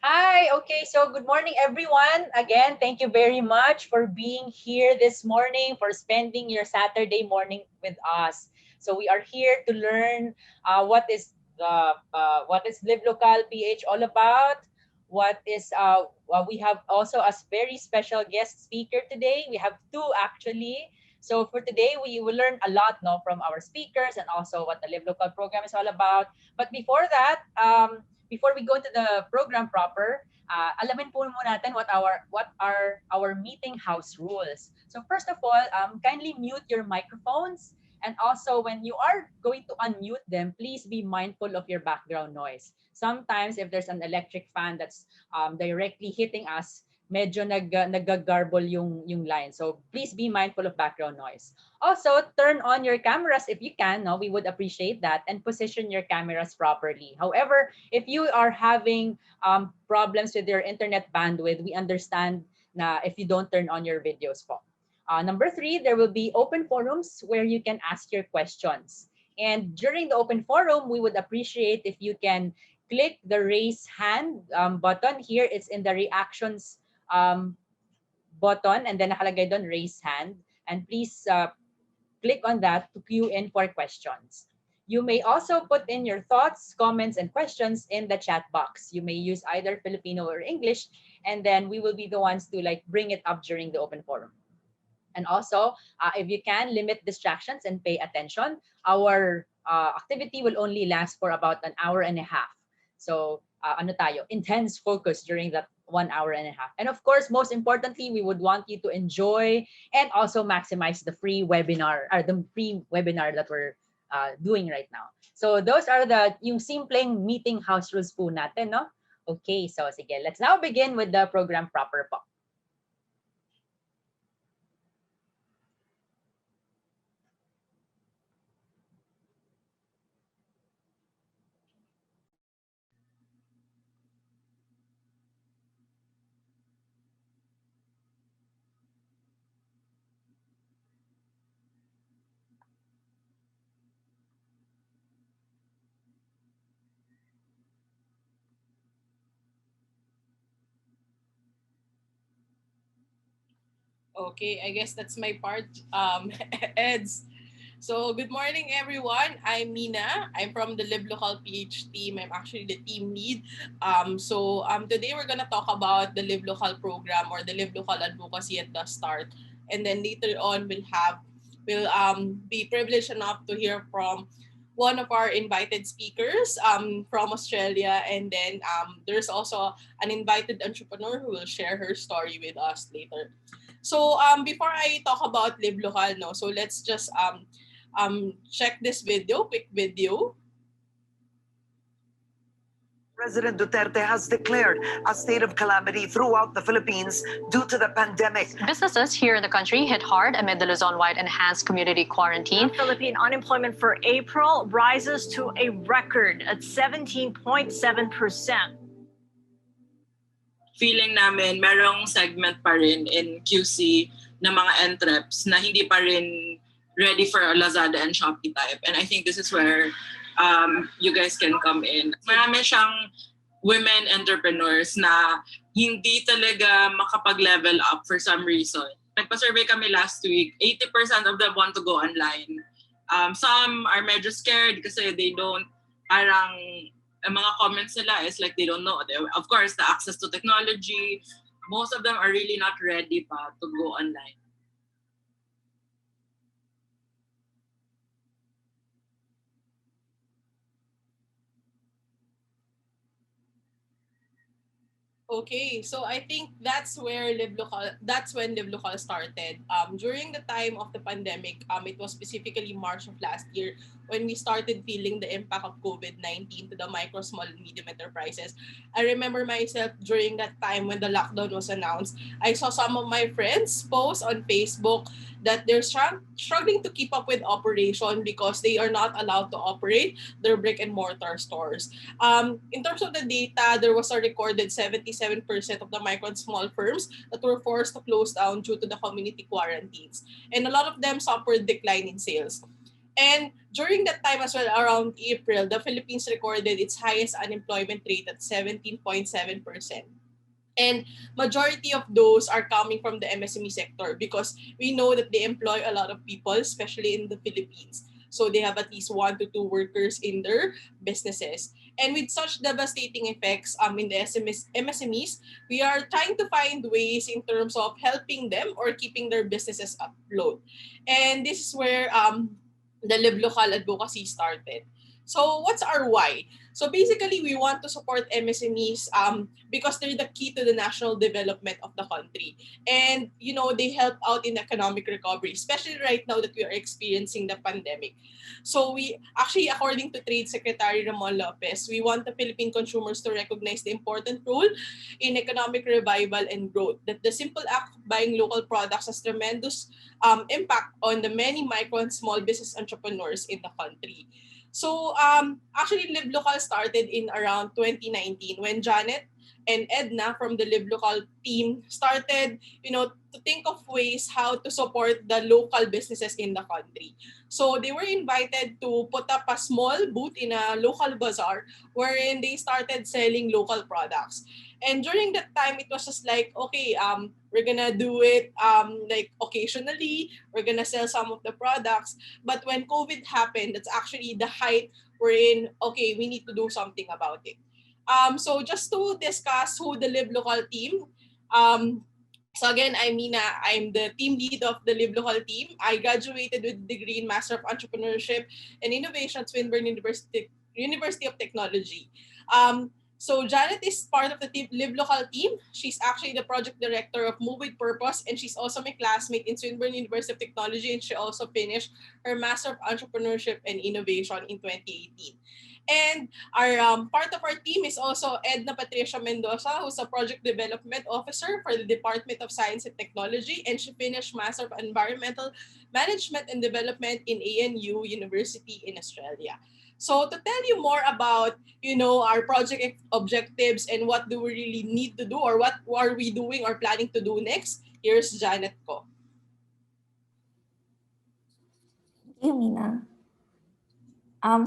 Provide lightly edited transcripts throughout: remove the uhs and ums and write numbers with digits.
Hi, okay, so good morning everyone. Again, thank you very much for being here this morning, for spending your Saturday morning with us. So we are here to learn what is Live Local PH all about. We have also a very special guest speaker today. We have two actually. So for today, we will learn a lot no, from our speakers and also what the Live Local program is all about. But before we go into the program proper, alamin po muna natin what are our meeting house rules. So first of all, kindly mute your microphones, and also when you are going to unmute them, please be mindful of your background noise. Sometimes if there's an electric fan that's directly hitting us, medyo naggagarble yung line. So please be mindful of background noise. Also, turn on your cameras if you can. No, we would appreciate that, and position your cameras properly. However, if you are having problems with your internet bandwidth, we understand na if you don't turn on your videos po. Number three, there will be open forums where you can ask your questions. And during the open forum, we would appreciate if you can click the raise hand button. Here, it's in the reactions um, button, and then nakalagay doon raise hand. And please click on that to queue in for questions. You may also put in your thoughts, comments, and questions in the chat box. You may use either Filipino or English, and then we will be the ones to like bring it up during the open forum. And also, if you can limit distractions and pay attention, our activity will only last for about an hour and a half. So, ano tayo? Intense focus during that 1 hour and a half. And of course, most importantly, we would want you to enjoy and also maximize the free webinar or the free webinar that we're doing right now. So those are yung simpleng meeting house rules po natin, no? Okay, so sige, let's now begin with the program proper po. Okay, I guess that's my part. Eds. So, good morning, everyone. I'm Mina. I'm from the Live Local PH team. I'm actually the team lead. Today we're gonna talk about the Live Local program or the Live Local advocacy at the start, and then later on we'll be privileged enough to hear from one of our invited speakers from Australia, and then there's also an invited entrepreneur who will share her story with us later. So before I talk about Live Local, no, so let's just check this video, quick video. President Duterte has declared a state of calamity throughout the Philippines due to the pandemic. Businesses here in the country hit hard amid the Luzon-wide enhanced community quarantine. Philippine unemployment for April rises to a record at 17.7%. Feeling namin merong segment pa rin in QC na mga entreps na hindi pa rin ready for Lazada and Shopee type. And I think this is where you guys can come in. Marami siyang women entrepreneurs na hindi talaga makapag-level up for some reason. Nagpa-survey kami last week, 80% of them want to go online. Some are medyo scared kasi they don't, parang ang mga comments nila is like they don't know. Of course, the access to technology, most of them are really not ready pa to go online. Okay, so I think that's when Live Local started. During the time of the pandemic, it was specifically March of last year when we started feeling the impact of COVID-19 to the micro, small, and medium enterprises. I remember myself during that time when the lockdown was announced, I saw some of my friends post on Facebook that they're struggling to keep up with operation because they are not allowed to operate their brick and mortar stores. In terms of the data, there was a recorded 77% of the micro and small firms that were forced to close down due to the community quarantines. And a lot of them suffered decline in sales. And during that time as well, around April, the Philippines recorded its highest unemployment rate at 17.7%. And majority of those are coming from the MSME sector because we know that they employ a lot of people, especially in the Philippines. So they have at least 1 to 2 workers in their businesses. And with such devastating effects in the MSMEs, we are trying to find ways in terms of helping them or keeping their businesses afloat. And this is where the Live Local advocacy started. So what's our why? So basically, we want to support MSMEs because they're the key to the national development of the country. And, you know, they help out in economic recovery, especially right now that we are experiencing the pandemic. So we actually, according to Trade Secretary Ramon Lopez, we want the Philippine consumers to recognize the important role in economic revival and growth. That the simple act of buying local products has tremendous impact on the many micro and small business entrepreneurs in the country. So actually, Live Local started in around 2019 when Janet and Edna from the Live Local team started, you know, to think of ways how to support the local businesses in the country. So they were invited to put up a small booth in a local bazaar wherein they started selling local products. And during that time, it was just like, okay, we're gonna do it like occasionally. We're gonna sell some of the products. But when COVID happened, that's actually the height wherein, okay, we need to do something about it. So just to discuss who the Live Local team, so again, I'm Nina. I'm the team lead of the Live Local team. I graduated with a degree in Master of Entrepreneurship and Innovation at Swinburne University of Technology. So Janet is part of the Live Local team. She's actually the project director of Move with Purpose, and she's also my classmate in Swinburne University of Technology, and she also finished her Master of Entrepreneurship and Innovation in 2018. And our part of our team is also Edna Patricia Mendoza, who's a project development officer for the Department of Science and Technology, and she finished Master of Environmental Management and Development in ANU University in Australia. So to tell you more about, you know, our project objectives and what do we really need to do or what are we doing or planning to do next, here's Janet ko. Thank you, Mina.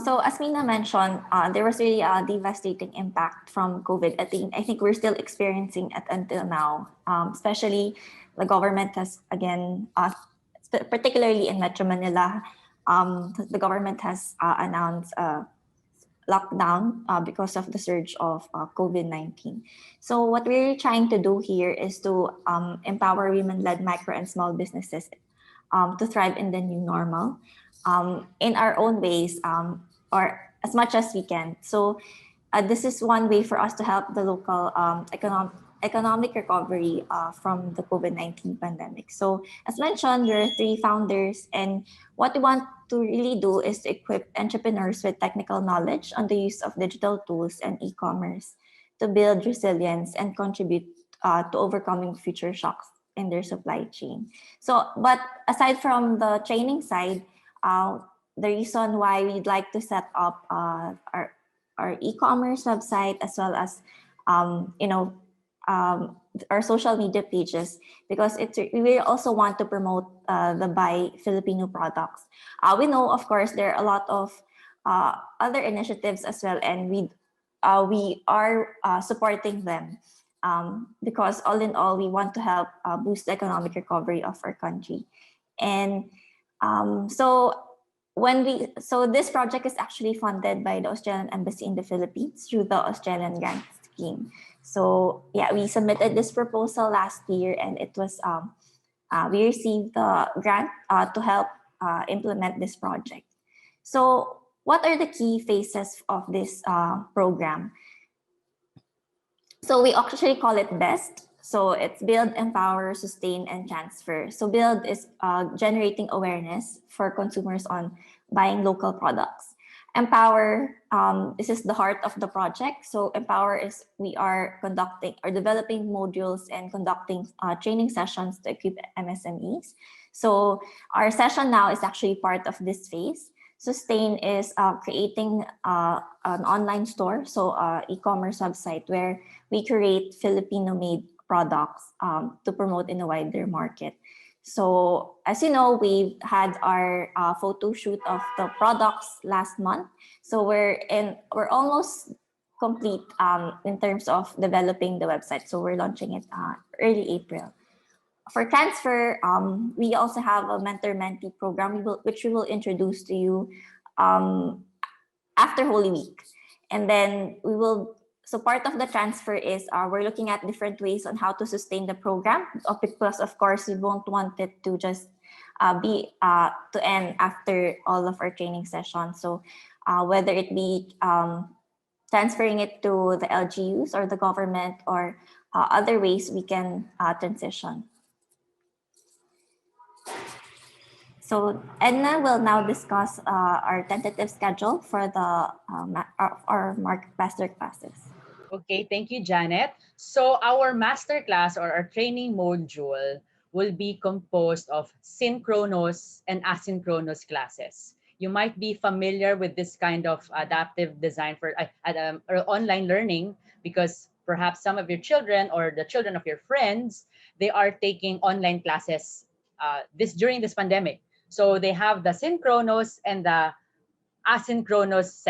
So as Mina mentioned, there was really a devastating impact from COVID. I think we're still experiencing it until now. Especially the government has, again, particularly in Metro Manila, the government has announced a lockdown because of the surge of COVID-19. So what we're trying to do here is to empower women-led micro and small businesses to thrive in the new normal. In our own ways, or as much as we can. So this is one way for us to help the local economic recovery from the COVID-19 pandemic. So as mentioned, there are 3 founders, and what we want to really do is to equip entrepreneurs with technical knowledge on the use of digital tools and e-commerce to build resilience and contribute to overcoming future shocks in their supply chain. So, but aside from the training side, the reason why we'd like to set up our e-commerce website as well as our social media pages, because we also want to promote the Buy Filipino products. We know, of course, there are a lot of other initiatives as well, and we are supporting them because all in all, we want to help boost the economic recovery of our country. And so this project is actually funded by the Australian Embassy in the Philippines through the Australian Grant Scheme. So yeah, we submitted this proposal last year, and it was we received the grant to help implement this project. So what are the key phases of this program? So we actually call it BEST. So it's build, empower, sustain, and transfer. So build is generating awareness for consumers on buying local products. Empower, this is the heart of the project. So empower is we are conducting or developing modules and conducting training sessions to equip MSMEs. So our session now is actually part of this phase. Sustain is creating an online store, so e-commerce website where we create Filipino-made products to promote in a wider market. So as you know, we've had our photo shoot of the products last month. So we're almost complete in terms of developing the website. So we're launching it early April. For transfer, we also have a mentor-mentee program which we will introduce to you after Holy Week. And then so part of the transfer is we're looking at different ways on how to sustain the program, because of course we won't want it to just to end after all of our training sessions. So whether it be transferring it to the LGUs or the government, or other ways we can transition. So Edna will now discuss our tentative schedule for our master classes. Okay, thank you, Janet. So our masterclass or our training module will be composed of synchronous and asynchronous classes. You might be familiar with this kind of adaptive design for or online learning, because perhaps some of your children or the children of your friends, they are taking online classes during this pandemic. So they have the synchronous and the asynchronous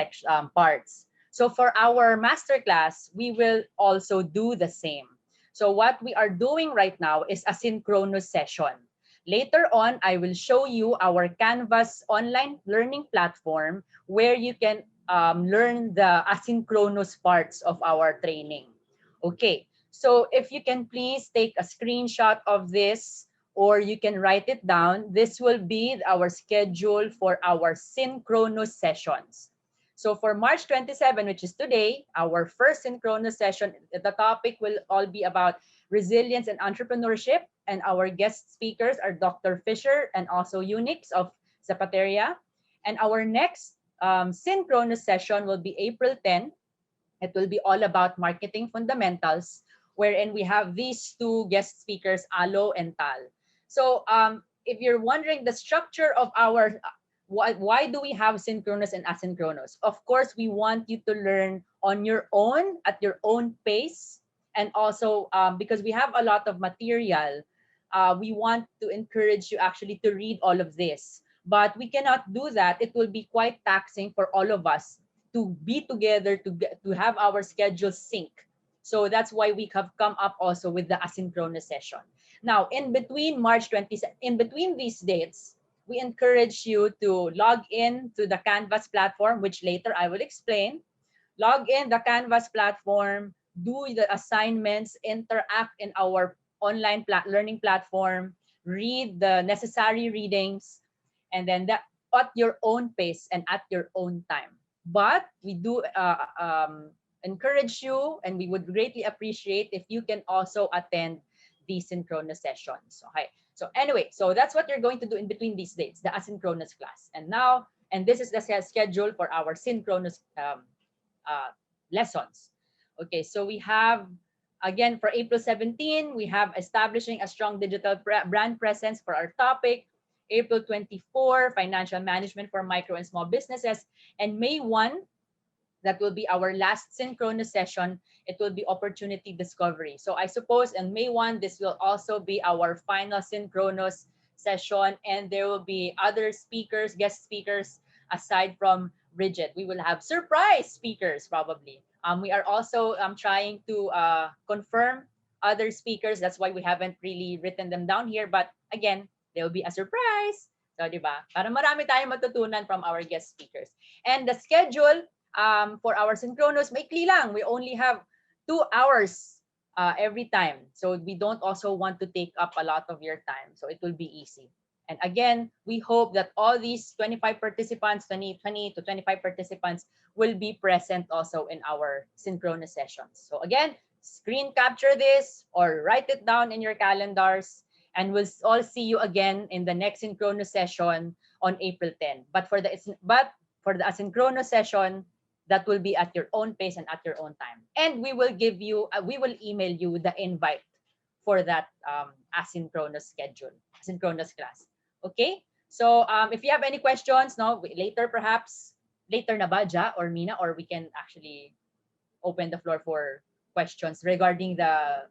parts. So for our masterclass, we will also do the same. So what we are doing right now is a synchronous session. Later on, I will show you our Canvas online learning platform where you can learn the asynchronous parts of our training. Okay, so if you can please take a screenshot of this, or you can write it down. This will be our schedule for our synchronous sessions. So for March 27, which is today, our first synchronous session, the topic will all be about resilience and entrepreneurship. And our guest speakers are Dr. Fisher and also Unyx of Zapateria. And our next synchronous session will be April 10. It will be all about marketing fundamentals, wherein we have these two guest speakers, Alo and Tal. So if you're wondering the structure of our, why do we have synchronous and asynchronous? Of course, we want you to learn on your own, at your own pace. And also because we have a lot of material, we want to encourage you actually to read all of this. But we cannot do that. It will be quite taxing for all of us to be together, to have our schedules sync. So that's why we have come up also with the asynchronous session. Now, in between March 20, in between these dates, we encourage you to log in to the Canvas platform, which later I will explain. Log in the Canvas platform, do the assignments, interact in our online learning platform, read the necessary readings, and then that at your own pace and at your own time. But we do encourage you, and we would greatly appreciate if you can also attend these synchronous sessions. Okay. So anyway, so that's what you're going to do in between these dates, the asynchronous class. And now, and this is the schedule for our synchronous lessons. Okay, so we have, again, for April 17, we have establishing a strong digital brand presence for our topic. April 24, financial management for micro and small businesses. And May 1, that will be our last synchronous session. It will be opportunity discovery. So I suppose in May 1, this will also be our final synchronous session, and there will be other speakers, guest speakers, aside from Bridget. We will have surprise speakers probably. We are also trying to confirm other speakers. That's why we haven't really written them down here. But again, there will be a surprise. So, di ba? Para marami tayong matutunan from our guest speakers. And the schedule for our synchronous, maikli lang. We only have 2 hours every time. So we don't also want to take up a lot of your time. So it will be easy. And again, we hope that all these 25 participants, 20 to 25 participants will be present also in our synchronous sessions. So again, screen capture this or write it down in your calendars, and we'll all see you again in the next synchronous session on April 10. But for the asynchronous session, that will be at your own pace and at your own time. And we will give you, we will email you the invite for that asynchronous schedule, asynchronous class. Okay? So if you have any questions, no, later perhaps, later na ba, Ja or Mina, or we can actually open the floor for questions regarding the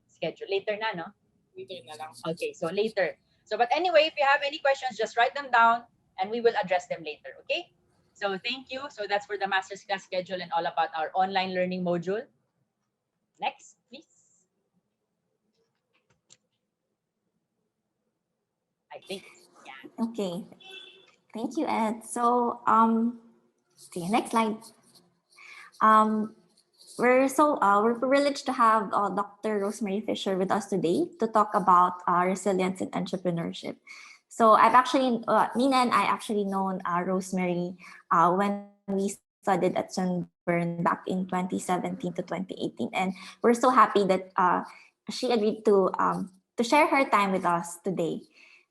schedule. Later na, no? Later na lang. Okay, so later. So, but anyway, if you have any questions, just write them down and we will address them later, okay? So thank you. So that's for the master's class schedule and all about our online learning module. Next, please. I think, yeah. Okay. Thank you, Ed. So, see, next slide. We're privileged to have Dr. Rosemary Fisher with us today to talk about resilience and entrepreneurship. So I've actually, Nina and I actually known Rosemary when we studied at Swinburne back in 2017 to 2018, and we're so happy that she agreed to share her time with us today.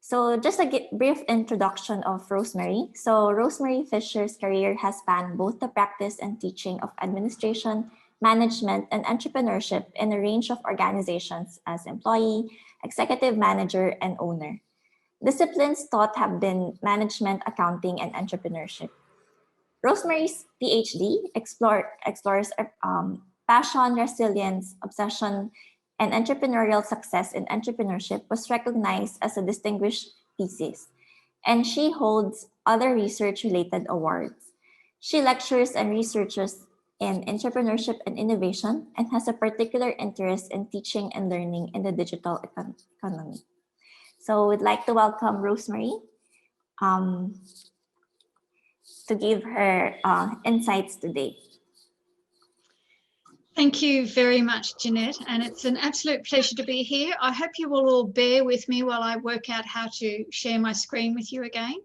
So just a brief introduction of Rosemary. So Rosemary Fisher's career has spanned both the practice and teaching of administration, management, and entrepreneurship in a range of organizations as employee, executive manager, and owner. Disciplines taught have been management, accounting, and entrepreneurship. Rosemary's PhD explores passion, resilience, obsession, and entrepreneurial success in entrepreneurship was recognized as a distinguished thesis, and she holds other research-related awards. She lectures and researches in entrepreneurship and innovation and has a particular interest in teaching and learning in the digital economy. So we'd like to welcome Rosemary to give her insights today. Thank you very much, Jeanette, and it's an absolute pleasure to be here. I hope you will all bear with me while I work out how to share my screen with you again.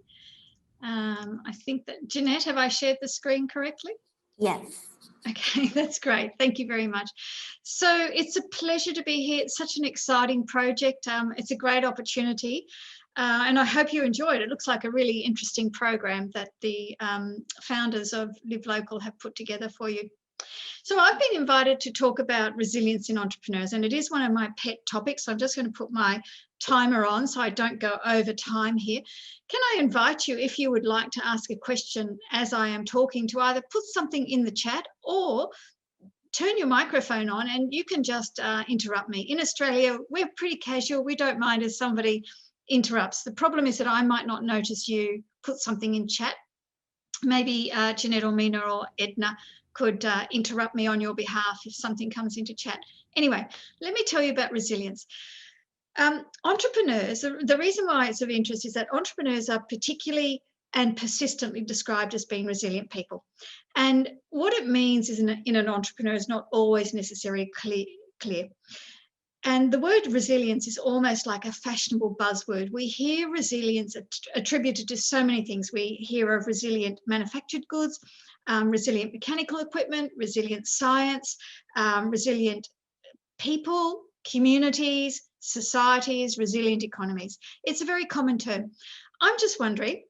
I think that, Jeanette, have I shared the screen correctly? Yes. Okay, that's great. Thank you very much. So it's a pleasure to be here. It's such an exciting project. It's a great opportunity. And I hope you enjoy it. It looks like a really interesting program that the founders of Live Local have put together for you. So I've been invited to talk about resilience in entrepreneurs, and it is one of my pet topics. So I'm just going to put my timer on so I don't go over time here. Can I invite you, if you would like to ask a question as I am talking, to either put something in the chat or turn your microphone on and you can just interrupt me. In Australia, we're pretty casual. We don't mind if somebody interrupts. The problem is that I might not notice you put something in chat. Maybe Jeanette or Mina or Edna could interrupt me on your behalf if something comes into chat. Anyway, let me tell you about resilience. Entrepreneurs, the reason why it's of interest is that entrepreneurs are particularly and persistently described as being resilient people. And what it means is in an entrepreneur is not always necessarily clear. And the word resilience is almost like a fashionable buzzword. We hear resilience attributed to so many things. We hear of resilient manufactured goods, resilient mechanical equipment, resilient science, resilient people, communities, societies, resilient economies. It's a very common term. I'm just wondering,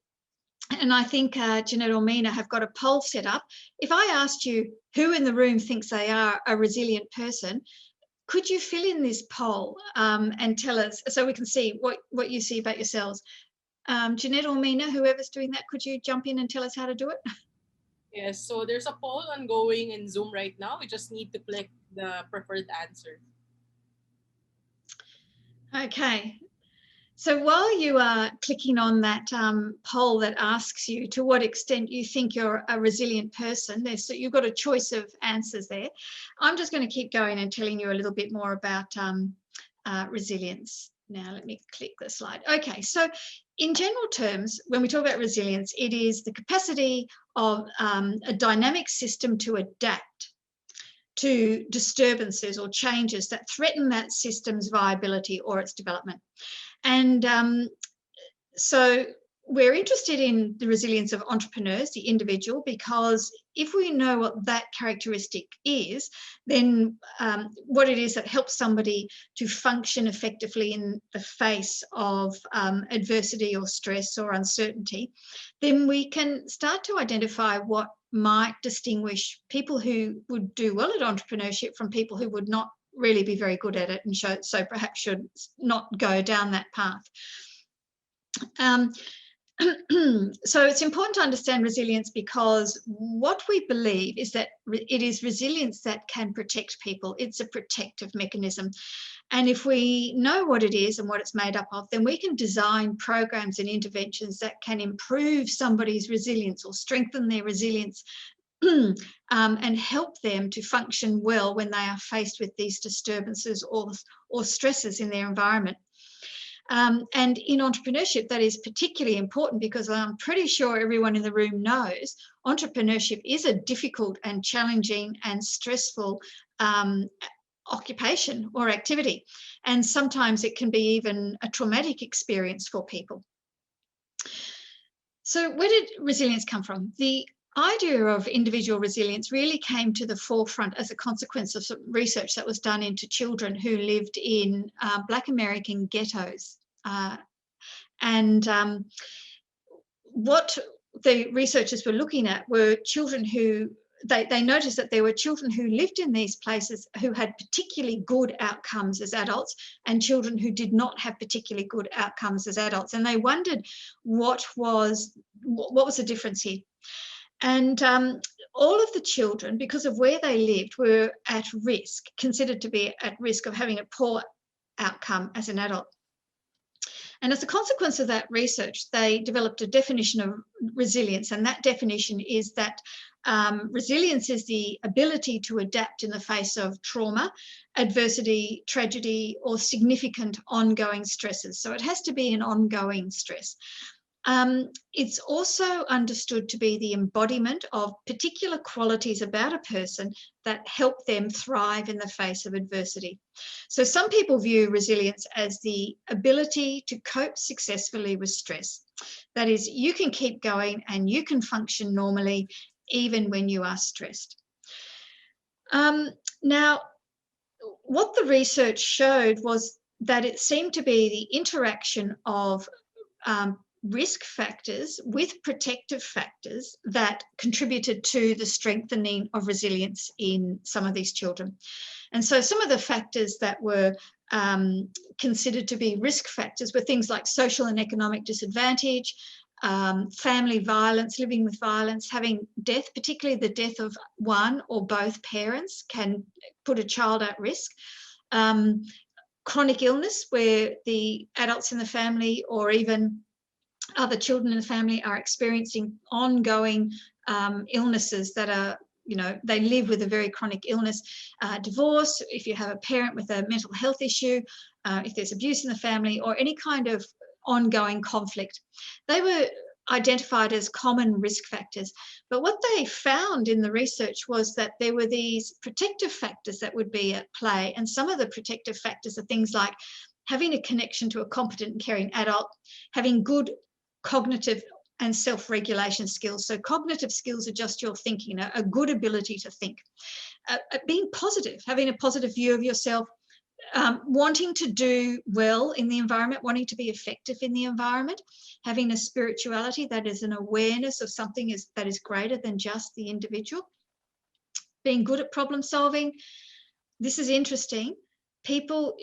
and I think Jeanette or Mina have got a poll set up. If I asked you who in the room thinks they are a resilient person, could you fill in this poll and tell us, so we can see what you see about yourselves? Jeanette or Mina, whoever's doing that, could you jump in and tell us how to do it? Yes, so there's a poll ongoing in Zoom right now. We just need to click the preferred answer. Okay. So while you are clicking on that poll that asks you to what extent you think you're a resilient person, so you've got a choice of answers there. I'm just going to keep going and telling you a little bit more about resilience. Now, let me click the slide. Okay, so in general terms, when we talk about resilience, it is the capacity of a dynamic system to adapt to disturbances or changes that threaten that system's viability or its development. And so we're interested in the resilience of entrepreneurs, the individual, because if we know what that characteristic is, then what it is that helps somebody to function effectively in the face of adversity or stress or uncertainty, then we can start to identify what might distinguish people who would do well at entrepreneurship from people who would not really be very good at it and so perhaps should not go down that path. So it's important to understand resilience, because what we believe is that it is resilience that can protect people. It's a protective mechanism. And if we know what it is and what it's made up of, then we can design programs and interventions that can improve somebody's resilience or strengthen their resilience and help them to function well when they are faced with these disturbances or stresses in their environment. And in entrepreneurship, that is particularly important, because I'm pretty sure everyone in the room knows entrepreneurship is a difficult and challenging and stressful occupation or activity. And sometimes it can be even a traumatic experience for people. So where did resilience come from? The idea of individual resilience really came to the forefront as a consequence of some research that was done into children who lived in Black American ghettos. What the researchers were looking at were children who, they noticed that there were children who lived in these places who had particularly good outcomes as adults, and children who did not have particularly good outcomes as adults. And they wondered what was the difference here. And all of the children, because of where they lived, were at risk, considered to be at risk of having a poor outcome as an adult. And as a consequence of that research, they developed a definition of resilience. And that definition is that resilience is the ability to adapt in the face of trauma, adversity, tragedy, or significant ongoing stresses. So it has to be an ongoing stress. It's also understood to be the embodiment of particular qualities about a person that help them thrive in the face of adversity. So some people view resilience as the ability to cope successfully with stress. That is, you can keep going and you can function normally even when you are stressed. Now, what the research showed was that it seemed to be the interaction of risk factors with protective factors that contributed to the strengthening of resilience in some of these children. And so some of the factors that were considered to be risk factors were things like social and economic disadvantage, family violence, living with violence, having death, particularly the death of one or both parents can put a child at risk. Chronic illness, where the adults in the family or even other children in the family are experiencing ongoing illnesses that are, they live with a very chronic illness. Divorce, if you have a parent with a mental health issue, if there's abuse in the family, or any kind of ongoing conflict. They were identified as common risk factors. But what they found in the research was that there were these protective factors that would be at play. And some of the protective factors are things like having a connection to a competent and caring adult, having good cognitive and self-regulation skills. So cognitive skills are just your thinking, a good ability to think. Being positive, having a positive view of yourself, wanting to do well in the environment, wanting to be effective in the environment, having a spirituality that is an awareness of something that is greater than just the individual, being good at problem solving. This is interesting.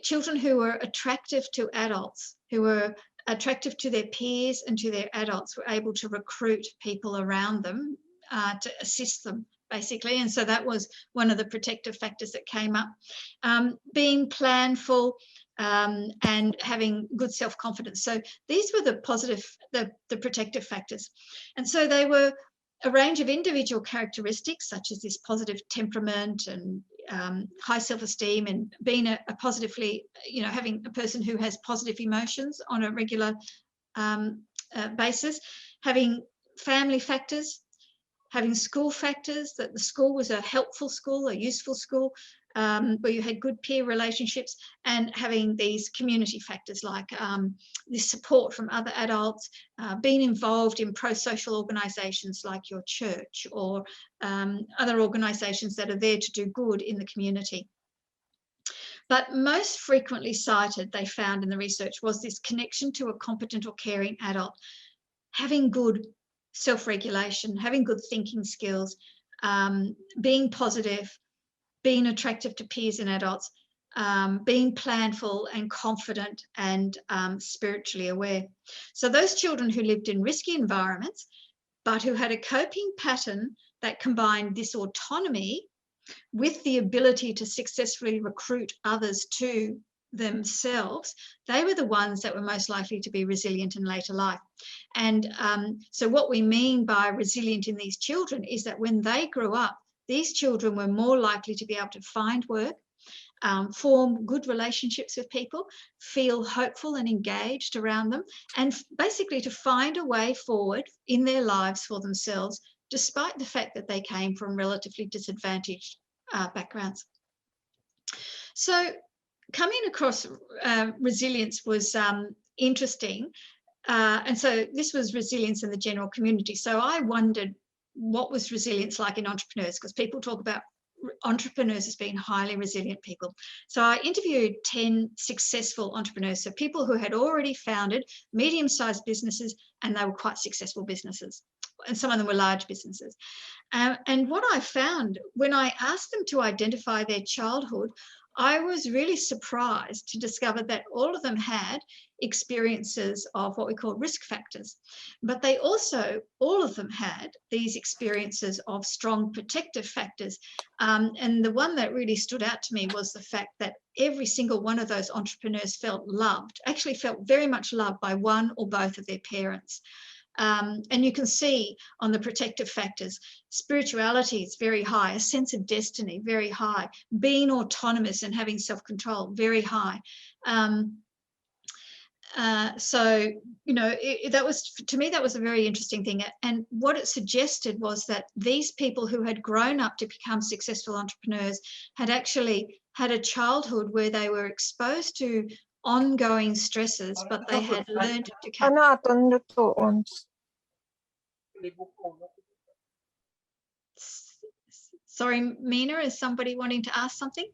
Children who were attractive to adults, who were attractive to their peers and to their adults, were able to recruit people around them to assist them, basically. And so that was one of the protective factors that came up. Being planful and having good self-confidence. So these were the protective factors. And so they were a range of individual characteristics, such as this positive temperament and high self-esteem, and being a positively, having a person who has positive emotions on a regular basis, having family factors, having school factors, that the school was a helpful school, a useful school, where you had good peer relationships, and having these community factors like this support from other adults, being involved in pro-social organisations like your church or other organisations that are there to do good in the community. But most frequently cited, they found in the research, was this connection to a competent or caring adult, having good self-regulation, having good thinking skills, being positive, being attractive to peers and adults, being planful and confident and spiritually aware. So those children who lived in risky environments, but who had a coping pattern that combined this autonomy with the ability to successfully recruit others to themselves, they were the ones that were most likely to be resilient in later life. And so what we mean by resilient in these children is that when they grew up, these children were more likely to be able to find work, form good relationships with people, feel hopeful and engaged around them, and basically to find a way forward in their lives for themselves, despite the fact that they came from relatively disadvantaged backgrounds. So coming across resilience was interesting. And so this was resilience in the general community. So I wondered what was resilience like in entrepreneurs, because people talk about entrepreneurs as being highly resilient people. So I interviewed 10 successful entrepreneurs, so people who had already founded medium-sized businesses, and they were quite successful businesses. And some of them were large businesses. And what I found when I asked them to identify their childhood, I was really surprised to discover that all of them had experiences of what we call risk factors, but they also, all of them had these experiences of strong protective factors. And the one that really stood out to me was the fact that every single one of those entrepreneurs felt loved, actually felt very much loved by one or both of their parents. And you can see on the protective factors, spirituality is very high, a sense of destiny, very high, being autonomous and having self-control, very high. So, you know, that was, to me, that was a very interesting thing. And what it suggested was that these people who had grown up to become successful entrepreneurs had actually had a childhood where they were exposed to ongoing stresses, but they had learned to Sorry, Mina, is somebody wanting to ask something?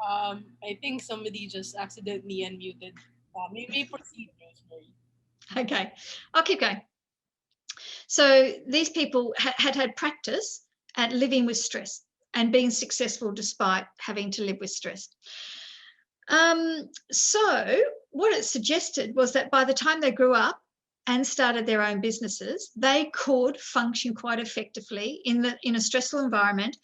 I think somebody just accidentally unmuted. Maybe proceed, Rosemary. Okay, I'll keep going. So these people had practice at living with stress and being successful despite having to live with stress. So what it suggested was that by the time they grew up and started their own businesses, they could function quite effectively in a stressful environment.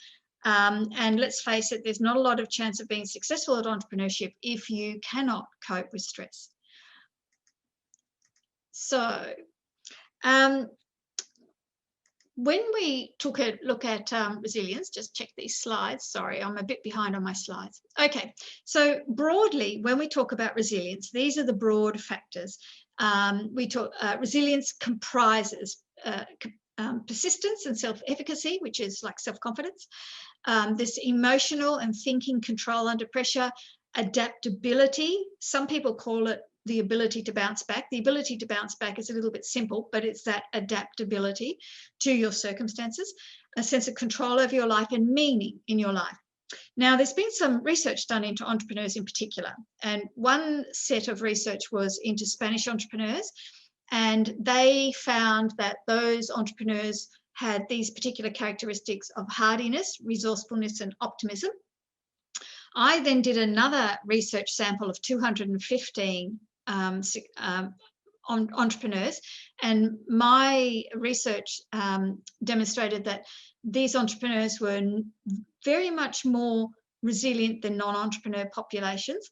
And let's face it, there's not a lot of chance of being successful at entrepreneurship if you cannot cope with stress. So when we took a look at resilience, just check these slides. Sorry, I'm a bit behind on my slides. Okay, so broadly, when we talk about resilience, these are the broad factors. We talk resilience comprises persistence and self-efficacy, which is like self-confidence, this emotional and thinking control under pressure, adaptability. Some people call it the ability to bounce back. The ability to bounce back is a little bit simple, but it's that adaptability to your circumstances, a sense of control over your life and meaning in your life. Now, there's been some research done into entrepreneurs in particular, and one set of research was into Spanish entrepreneurs, and they found that those entrepreneurs had these particular characteristics of hardiness, resourcefulness, and optimism. I then did another research sample of 215 entrepreneurs, and my research demonstrated that these entrepreneurs were very much more resilient than non-entrepreneur populations.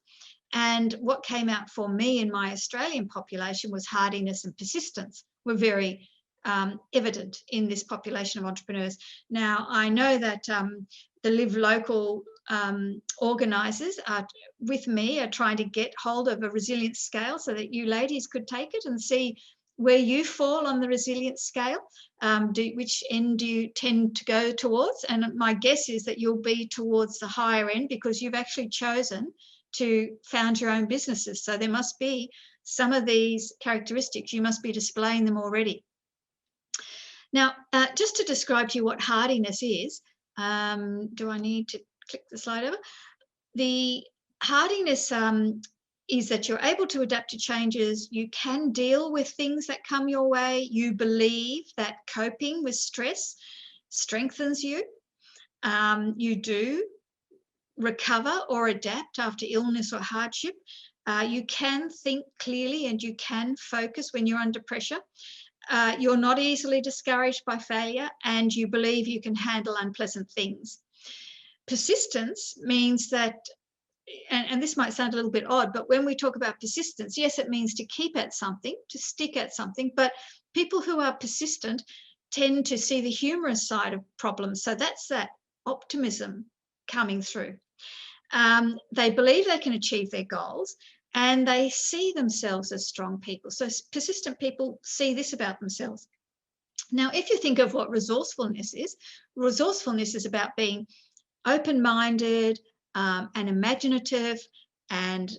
And what came out for me in my Australian population was hardiness and persistence were very evident in this population of entrepreneurs. Now, I know that the Live Local organisers are with me, are trying to get hold of a resilience scale so that you ladies could take it and see where you fall on the resilience scale, which end do you tend to go towards. And my guess is that you'll be towards the higher end because you've actually chosen to found your own businesses. So there must be some of these characteristics, you must be displaying them already. Now, just to describe to you what hardiness is, do I need to click the slide over? The hardiness is that you're able to adapt to changes, you can deal with things that come your way, you believe that coping with stress strengthens you, you do recover or adapt after illness or hardship. You can think clearly and you can focus when you're under pressure. You're not easily discouraged by failure, and you believe you can handle unpleasant things. Persistence means that, and this might sound a little bit odd, but when we talk about persistence, yes, it means to keep at something, to stick at something, but people who are persistent tend to see the humorous side of problems. So that's that optimism coming through. They believe they can achieve their goals, and they see themselves as strong people. So persistent people see this about themselves. Now, if you think of what resourcefulness is about being open-minded and imaginative, and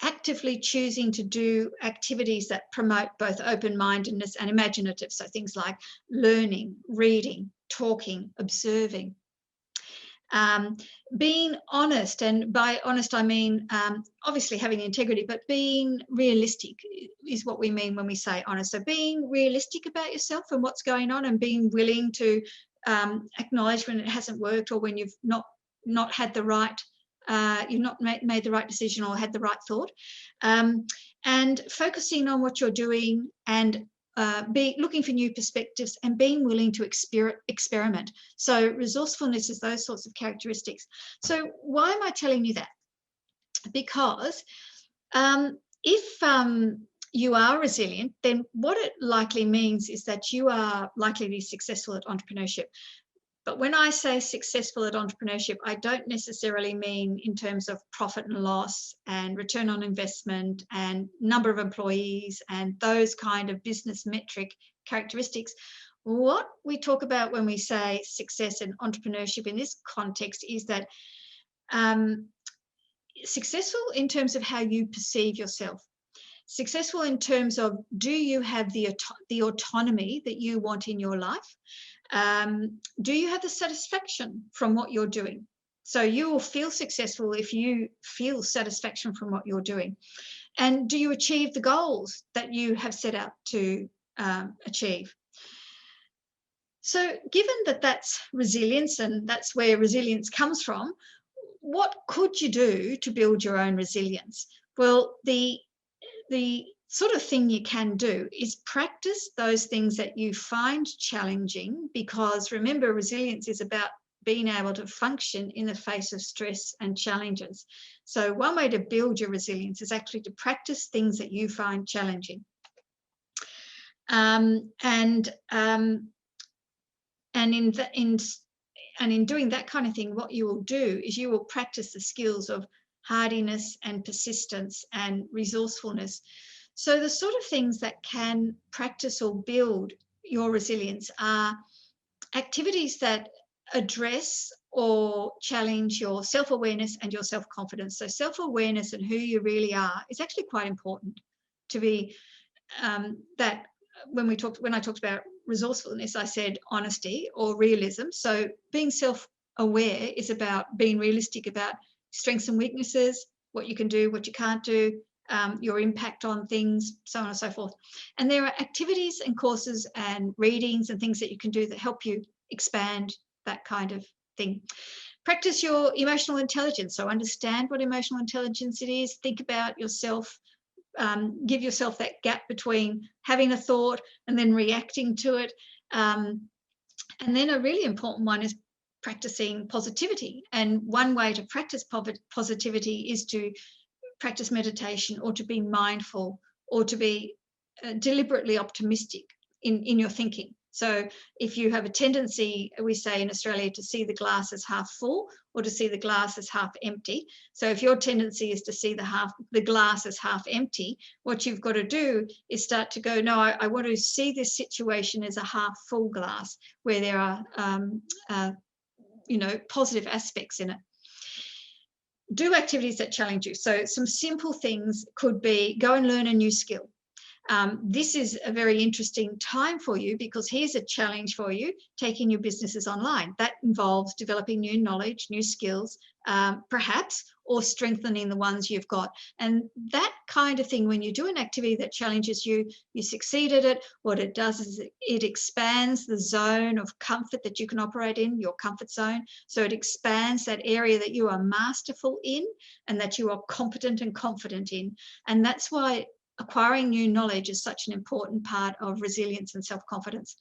actively choosing to do activities that promote both open-mindedness and imaginative. So things like learning, reading, talking, observing. Being honest, and by honest I mean obviously having integrity, but being realistic is what we mean when we say honest. So being realistic about yourself and what's going on, and being willing to acknowledge when it hasn't worked, or when you've not had the right, you've not made the right decision or had the right thought, and focusing on what you're doing, and looking for new perspectives, and being willing to experiment. So resourcefulness is those sorts of characteristics. So why am I telling you that? Because if you are resilient, then what it likely means is that you are likely to be successful at entrepreneurship. But when I say successful at entrepreneurship, I don't necessarily mean in terms of profit and loss and return on investment and number of employees and those kind of business metric characteristics. What we talk about when we say success in entrepreneurship in this context is that successful in terms of how you perceive yourself. Successful in terms of, do you have the autonomy that you want in your life? Do you have the satisfaction from what you're doing? So you will feel successful if you feel satisfaction from what you're doing. And do you achieve the goals that you have set out to achieve? So given that that's resilience, and that's where resilience comes from, what could you do to build your own resilience? Well, the sort of thing you can do is practice those things that you find challenging, because remember, resilience is about being able to function in the face of stress and challenges. So one way to build your resilience is actually to practice things that you find challenging. And in doing that kind of thing, what you will do is you will practice the skills of hardiness and persistence and resourcefulness. So the sort of things that can practice or build your resilience are activities that address or challenge your self-awareness and your self-confidence. So self-awareness and who you really are is actually quite important to be that. When I talked about resourcefulness, I said honesty or realism. So being self-aware is about being realistic about strengths and weaknesses, what you can do, what you can't do, your impact on things, so on and so forth. And there are activities and courses and readings and things that you can do that help you expand that kind of thing. Practice your emotional intelligence. So understand what emotional intelligence it is. Think about yourself. Give yourself that gap between having a thought and then reacting to it. And then a really important one is practicing positivity. And one way to practice positivity is to practice meditation, or to be mindful, or to be deliberately optimistic in your thinking. So if you have a tendency, we say in Australia, to see the glass as half full or to see the glass as half empty. So if your tendency is to see the glass as half empty, what you've got to do is start to go, no, I want to see this situation as a half full glass, where there are positive aspects in it. Do activities that challenge you. So some simple things could be go and learn a new skill. This is a very interesting time for you, because here's a challenge for you, taking your businesses online. That involves developing new knowledge, new skills, perhaps, or strengthening the ones you've got. And that kind of thing, when you do an activity that challenges you, you succeed at it, what it does is it expands the zone of comfort that you can operate in, your comfort zone. So it expands that area that you are masterful in and that you are competent and confident in. And that's why acquiring new knowledge is such an important part of resilience and self-confidence.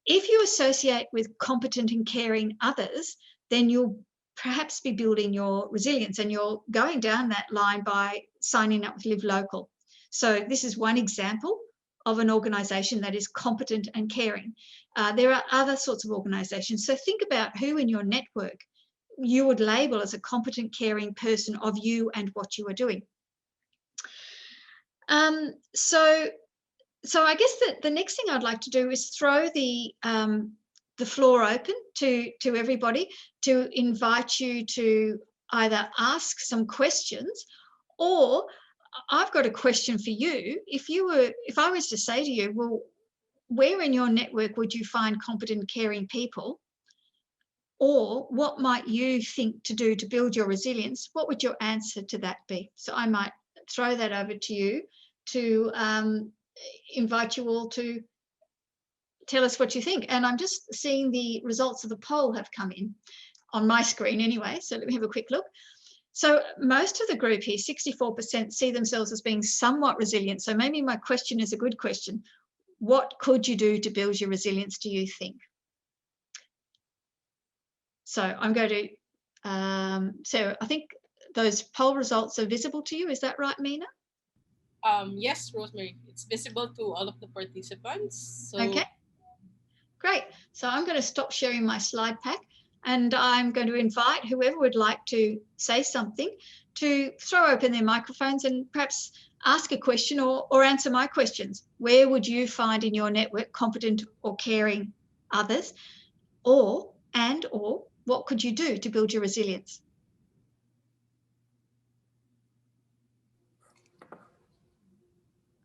If you associate with competent and caring others, then you'll perhaps be building your resilience, and you're going down that line by signing up with Live Local. So this is one example of an organisation that is competent and caring. There are other sorts of organisations. So think about who in your network you would label as a competent, caring person of you and what you are doing. So I guess that the next thing I'd like to do is throw the floor open to everybody, to invite you to either ask some questions, or I've got a question for you. If I was to say to you, well, where in your network would you find competent, caring people? Or what might you think to do to build your resilience? What would your answer to that be? So I might throw that over to you to invite you all to tell us what you think. And I'm just seeing the results of the poll have come in on my screen anyway. So let me have a quick look. So most of the group here, 64%, see themselves as being somewhat resilient. So maybe my question is a good question. What could you do to build your resilience, do you think? So I'm going to, so I think those poll results are visible to you. Is that right, Mina? Yes, Rosemary, it's visible to all of the participants. So... Okay, great. So I'm going to stop sharing my slide pack, and I'm going to invite whoever would like to say something to throw open their microphones and perhaps ask a question or answer my questions. Where would you find in your network competent or caring others? Or what could you do to build your resilience?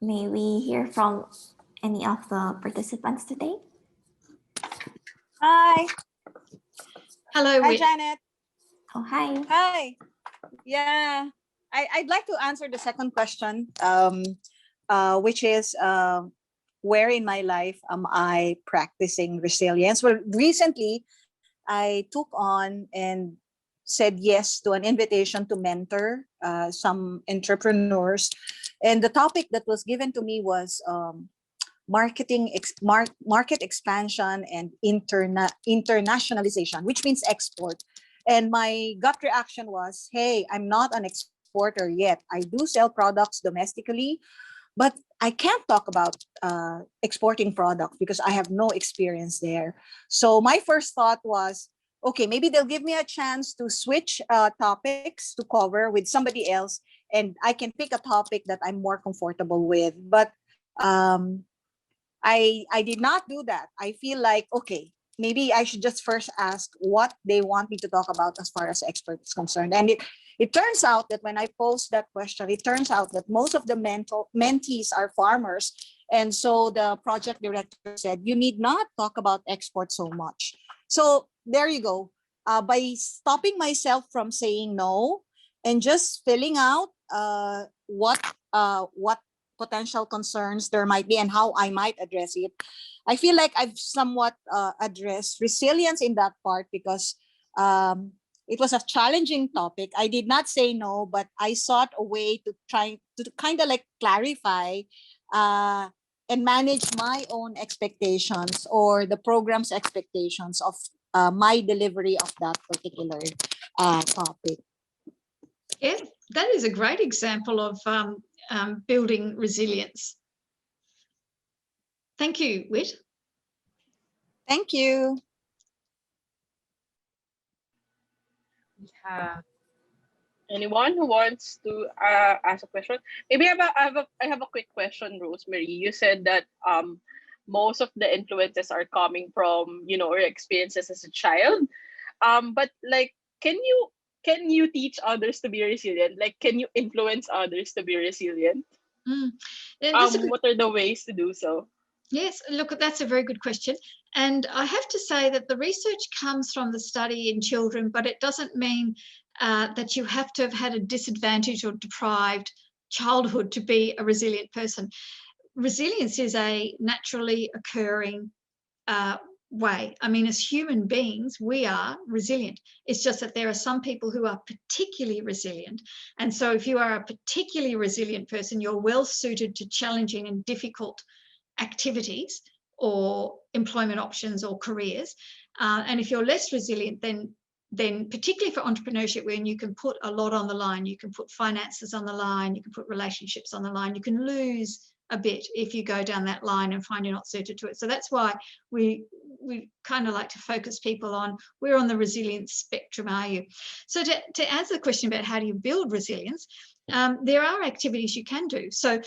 May we hear from any of the participants today? Hi. Hello, Hi, Janet. Oh, hi. Hi. Yeah, I'd like to answer the second question, which is where in my life am I practicing resilience? Well, recently I took on and said yes to an invitation to mentor some entrepreneurs. And the topic that was given to me was market expansion and internationalization, which means export. And my gut reaction was, hey, I'm not an exporter yet. I do sell products domestically, but I can't talk about exporting products because I have no experience there. So my first thought was, okay, maybe they'll give me a chance to switch topics to cover with somebody else, and I can pick a topic that I'm more comfortable with. But I did not do that. I feel like, okay, maybe I should just first ask what they want me to talk about as far as expert is concerned. And it turns out that when I posed that question, it turns out that most of the mentees are farmers. And so the project director said, you need not talk about export so much. So there you go. By stopping myself from saying no and just filling out what potential concerns there might be and how I might address it, I feel like I've somewhat addressed resilience in that part, because it was a challenging topic. I did not say no, but I sought a way to try to kind of like clarify and manage my own expectations or the program's expectations of my delivery of that particular topic. Yeah, that is a great example of building resilience. Thank you, Whit. Thank you. Anyone who wants to ask a question? Maybe I have a quick question, Rosemary. You said that most of the influences are coming from, you know, your experiences as a child. But like, can you teach others to be resilient? Like, can you influence others to be resilient? And that's a good, What are the ways to do so? yes, look, that's a very good question. And I have to say that the research comes from the study in children, but it doesn't mean that you have to have had a disadvantaged or deprived childhood to be a resilient person. Resilience is a naturally occurring way. I mean, as human beings, we are resilient. It's just that there are some people who are particularly resilient. And so if you are a particularly resilient person, you're well suited to challenging and difficult activities or employment options or careers. And if you're less resilient, then particularly for entrepreneurship, when you can put a lot on the line, you can put finances on the line, you can put relationships on the line, you can lose a bit if you go down that line and find you're not suited to it. So that's why we kind of like to focus people on, where on the resilience spectrum are you? So to answer the question about how do you build resilience, there are activities you can do. So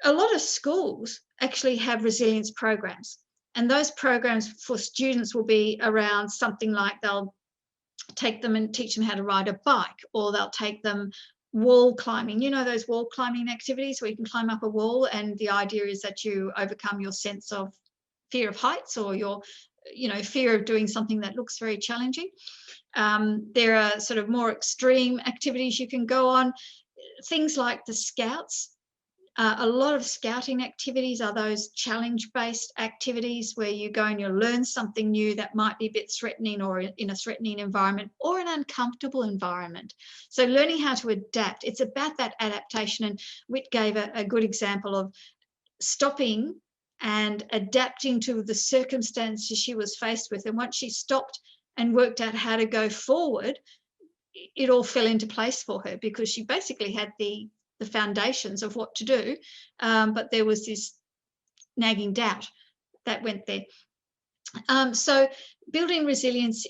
a lot of schools actually have resilience programs, and those programs for students will be around something like they'll take them and teach them how to ride a bike, or they'll take them wall climbing. You know, those wall climbing activities where you can climb up a wall, and the idea is that you overcome your sense of fear of heights, or your fear of doing something that looks very challenging. There are sort of more extreme activities you can go on, things like the Scouts. A lot of scouting activities are those challenge-based activities where you go and you learn something new that might be a bit threatening, or in a threatening environment or an uncomfortable environment. So learning how to adapt, it's about that adaptation. And Whit gave a good example of stopping and adapting to the circumstances she was faced with. And once she stopped and worked out how to go forward, it all fell into place for her, because she basically had the foundations of what to do, but there was this nagging doubt that went there. So building resilience,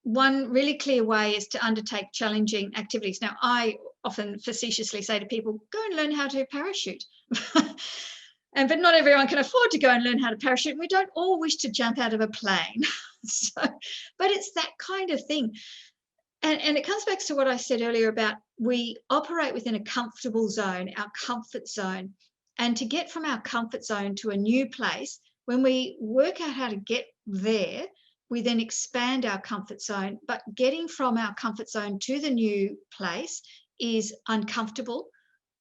one really clear way is to undertake challenging activities. Now, I often facetiously say to people, go and learn how to parachute. But not everyone can afford to go and learn how to parachute. We don't all wish to jump out of a plane. But it's that kind of thing. And it comes back to what I said earlier about, we operate within a comfortable zone, our comfort zone. And to get from our comfort zone to a new place, when we work out how to get there, we then expand our comfort zone. But getting from our comfort zone to the new place is uncomfortable,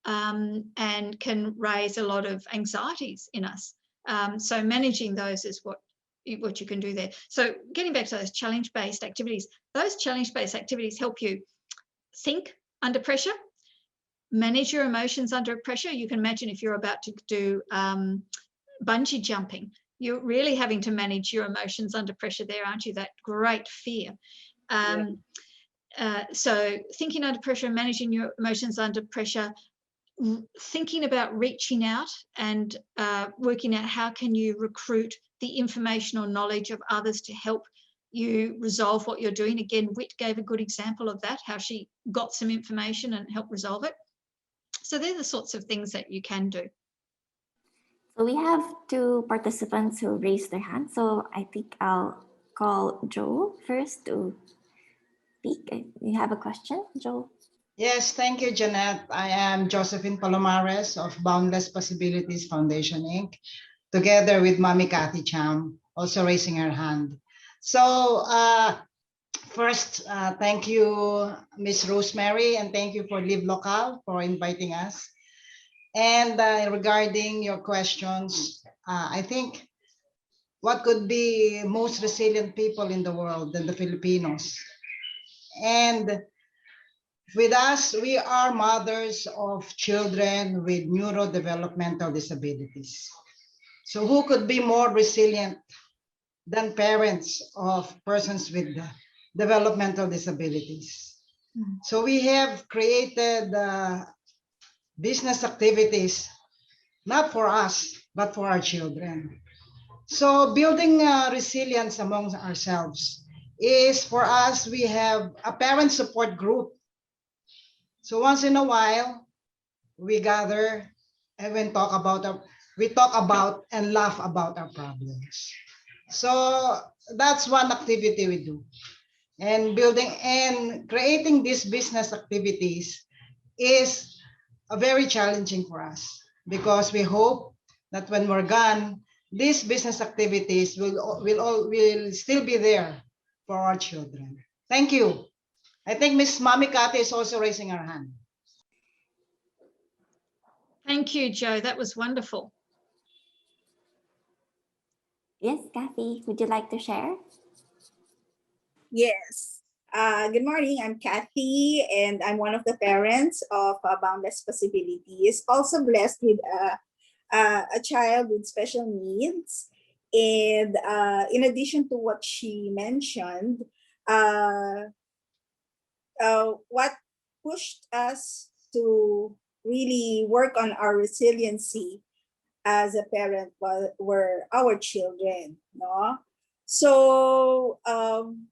and can raise a lot of anxieties in us. So managing those is what you can do there. So getting back to those challenge-based activities, those challenge-based activities help you think under pressure, manage your emotions under pressure. You can imagine if you're about to do bungee jumping, you're really having to manage your emotions under pressure there, aren't you? That great fear. So thinking under pressure, managing your emotions under pressure, thinking about reaching out and working out how can you recruit the information or knowledge of others to help you resolve what you're doing. Again, Whit gave a good example of that, how she got some information and helped resolve it. So they're the sorts of things that you can do. So we have two participants who raised their hand. So I think I'll call Joe first to speak. You have a question, Joe? Yes, thank you, Jeanette. I am Josephine Palomares of Boundless Possibilities Foundation, Inc., together with Mommy Kathy Cham, also raising her hand. So first, thank you, Miss Rosemary, and thank you for Live Local for inviting us. And regarding your questions, I think what could be most resilient people in the world than the Filipinos? And with us, we are mothers of children with neurodevelopmental disabilities. So who could be more resilient than parents of persons with developmental disabilities? So we have created business activities, not for us, but for our children. So building resilience among ourselves is, for us, we have a parent support group. So once in a while, we gather and we talk about and laugh about our problems. So that's one activity we do. And building and creating these business activities is very challenging for us because we hope that when we're gone, these business activities will still be there for our children. Thank you. I think Miss Mami Kati is also raising her hand. Thank you, Joe. That was wonderful. Yes, Kathy, would you like to share? Yes. Good morning. I'm Kathy, and I'm one of the parents of Boundless Possibilities. Also blessed with a child with special needs. And in addition to what she mentioned, what pushed us to really work on our resiliency as a parent were our children, no? So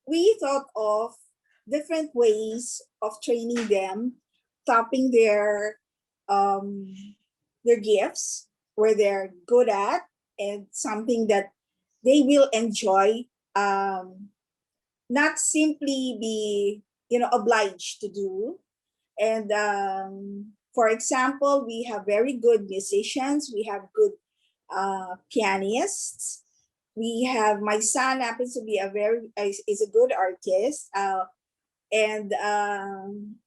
we thought of different ways of training them, tapping their gifts, where they're good at, and something that they will enjoy, not simply be obliged to do. And for example, we have very good musicians, we have good pianists. We have, my son happens to be is a good artist. And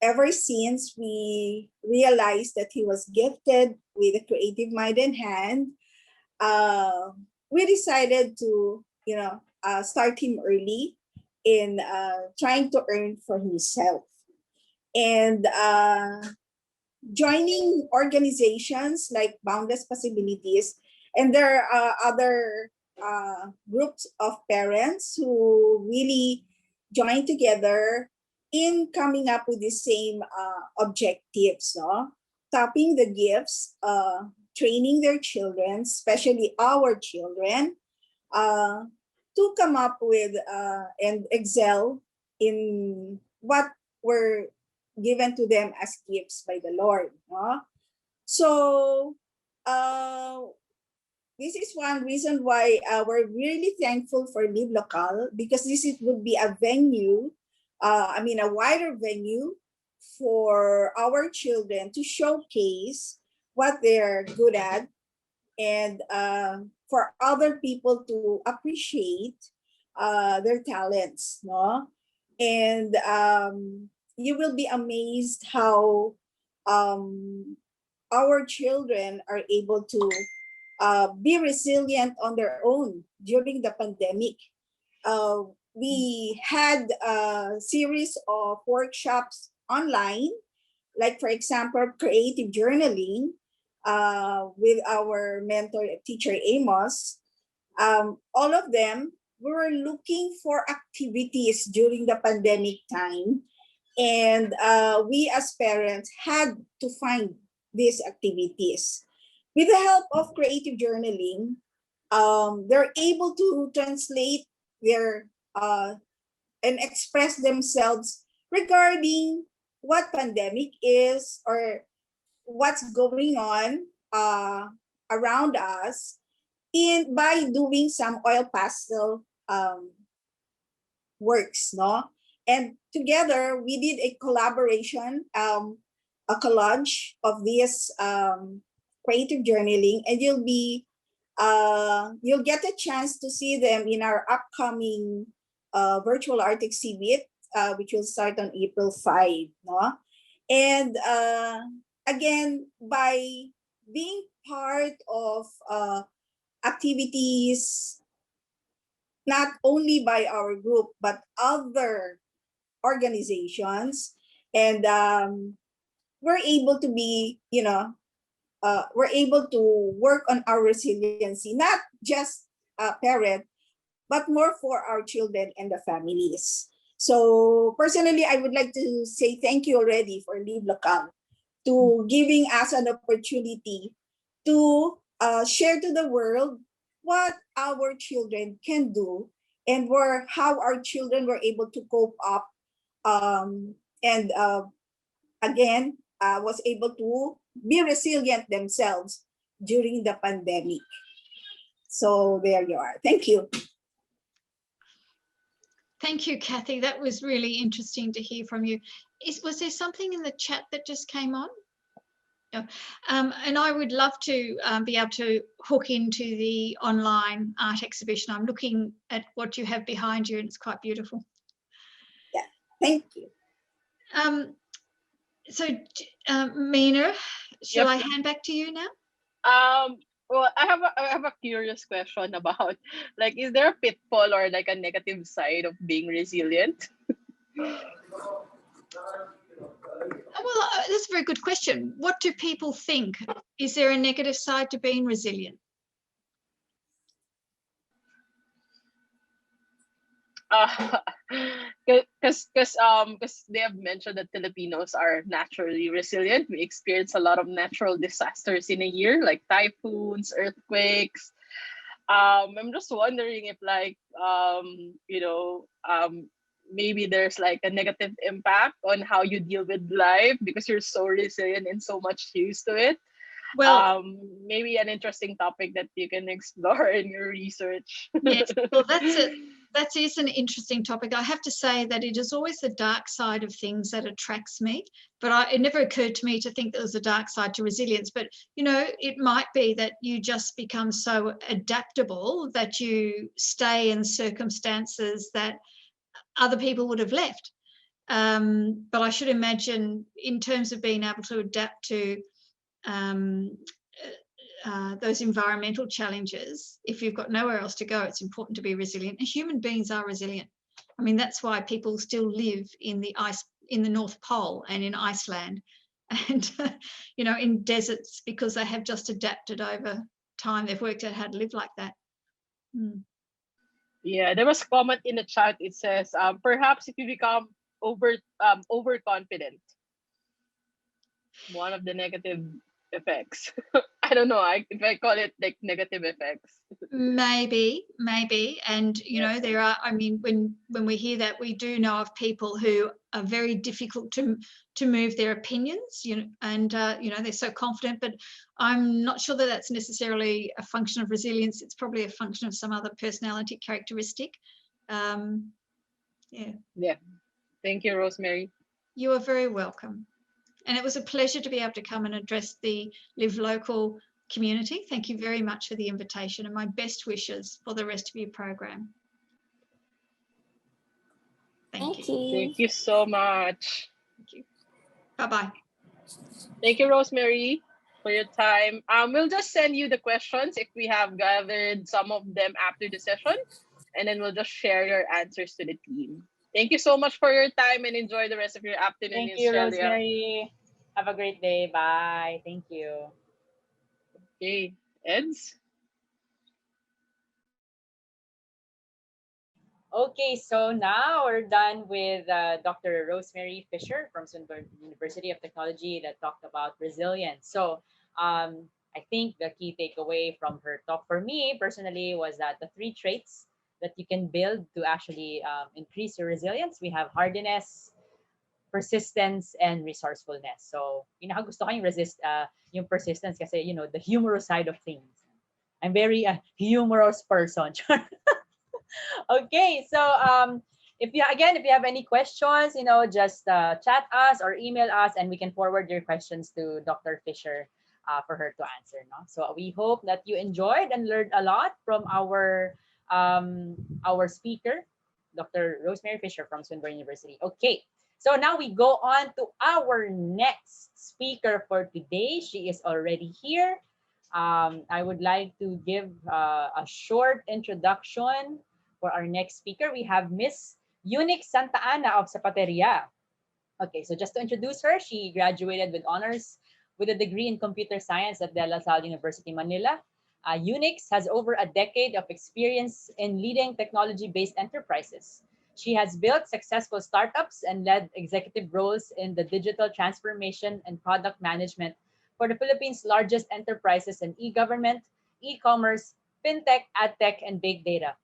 ever since we realized that he was gifted with a creative mind and hand, we decided to, start him early in trying to earn for himself. And joining organizations like Boundless Possibilities, and there are other groups of parents who really join together in coming up with the same objectives, no? Tapping the gifts, training their children, especially our children, to come up with and excel in what were given to them as gifts by the Lord. No? So this is one reason why we're really thankful for Live Local, because would be a venue, a wider venue for our children to showcase what they're good at, and for other people to appreciate their talents, no? And you will be amazed how our children are able to be resilient on their own during the pandemic. We had a series of workshops online, like for example, creative journaling with our mentor, teacher Amos. All of them, we were looking for activities during the pandemic time. And we as parents had to find these activities. With the help of creative journaling, they're able to translate their and express themselves regarding what pandemic is, or what's going on around us, by doing some oil pastel works, no? And together we did a collaboration, a collage of this creative journaling, and you'll get a chance to see them in our upcoming virtual art exhibit, which will start on April 5, no? And again, by being part of activities, not only by our group, but other organizations, and we're able to be, we're able to work on our resiliency, not just parent, but more for our children and the families. So personally, I would like to say thank you already for Live Local, to giving us an opportunity to share to the world what our children can do, and how our children were able to cope up, and again, was able to be resilient themselves during the pandemic. So there you are. Thank you. Thank you, Kathy. That was really interesting to hear from you. Was there something in the chat that just came on? Yeah. And I would love to be able to hook into the online art exhibition. I'm looking at what you have behind you, and it's quite beautiful. Yeah, thank you. So, Mina, shall Yep. I hand back to you now? Well, I have a curious question about, like, is there a pitfall or like a negative side of being resilient? Well, that's a very good question. What do people think? Is there a negative side to being resilient? Because they have mentioned that Filipinos are naturally resilient. We experience a lot of natural disasters in a year, like typhoons, earthquakes. I'm just wondering if, like, maybe there's like a negative impact on how you deal with life because you're so resilient and so much used to it. Well, Maybe an interesting topic that you can explore in your research. yes, well, that's it. That is an interesting topic. I have to say that it is always the dark side of things that attracts me, but it never occurred to me to think there was a dark side to resilience. But, it might be that you just become so adaptable that you stay in circumstances that other people would have left. But I should imagine, in terms of being able to adapt to those environmental challenges, if you've got nowhere else to go, it's important to be resilient. And human beings are resilient. I mean, that's why people still live in the North Pole and in Iceland and, in deserts, because they have just adapted over time. They've worked out how to live like that. Yeah, there was a comment in the chat. It says, perhaps if you become overconfident, one of the negative effects. I don't know if I call it like negative effects. Maybe. And, there are, I mean, when we hear that, we do know of people who are very difficult to move their opinions, and, they're so confident, but I'm not sure that that's necessarily a function of resilience. It's probably a function of some other personality characteristic. Yeah. Thank you, Rosemary. You are very welcome. And it was a pleasure to be able to come and address the Live Local community. Thank you very much for the invitation, and my best wishes for the rest of your program. Thank you. Thank you so much. Thank you. Bye-bye. Thank you, Rosemary, for your time. We'll just send you the questions if we have gathered some of them after the session, and then we'll just share your answers to the team. Thank you so much for your time, and enjoy the rest of your afternoon in Australia. Thank you, Rosemary. Have a great day. Bye. Thank you. Okay, Eds? Okay, so now we're done with Dr. Rosemary Fisher from Swinburne University of Technology that talked about resilience. So I think the key takeaway from her talk for me personally was that the 3 traits that you can build to actually increase your resilience, we have hardiness, persistence, and resourcefulness. So, gusto ko yung persistence kasi, the humorous side of things. I'm very humorous person. Okay, so if you have any questions, just chat us or email us, and we can forward your questions to Dr. Fisher for her to answer. No? So we hope that you enjoyed and learned a lot from our speaker, Dr. Rosemary Fisher from Swinburne University. Okay, so now we go on to our next speaker for today. She is already here. I would like to give a short introduction for our next speaker. We have Miss Unyx Sta of Zapateria. Okay, so just to introduce her, she graduated with honors with a degree in computer science at De La Salle University, Manila. Unyx has over a decade of experience in leading technology-based enterprises. She has built successful startups and led executive roles in the digital transformation and product management for the Philippines' largest enterprises in e-government, e-commerce, fintech, adtech, and big data.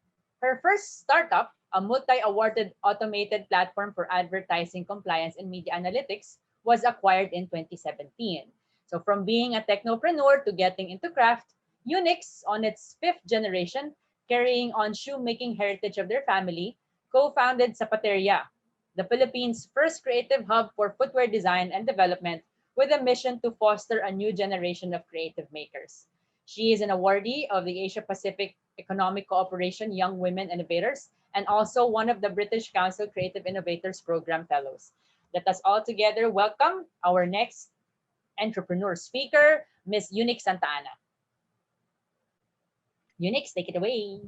Her first startup, a multi-awarded automated platform for advertising compliance and media analytics, was acquired in 2017. So from being a technopreneur to getting into craft, Unyx, on its 5th generation, carrying on shoemaking heritage of their family, co-founded Zapateria, the Philippines' first creative hub for footwear design and development, with a mission to foster a new generation of creative makers. She is an awardee of the Asia Pacific Economic Cooperation Young Women Innovators and also one of the British Council Creative Innovators Program Fellows. Let us all together welcome our next entrepreneur speaker, Miss Unyx Sta. Unyx, take it away.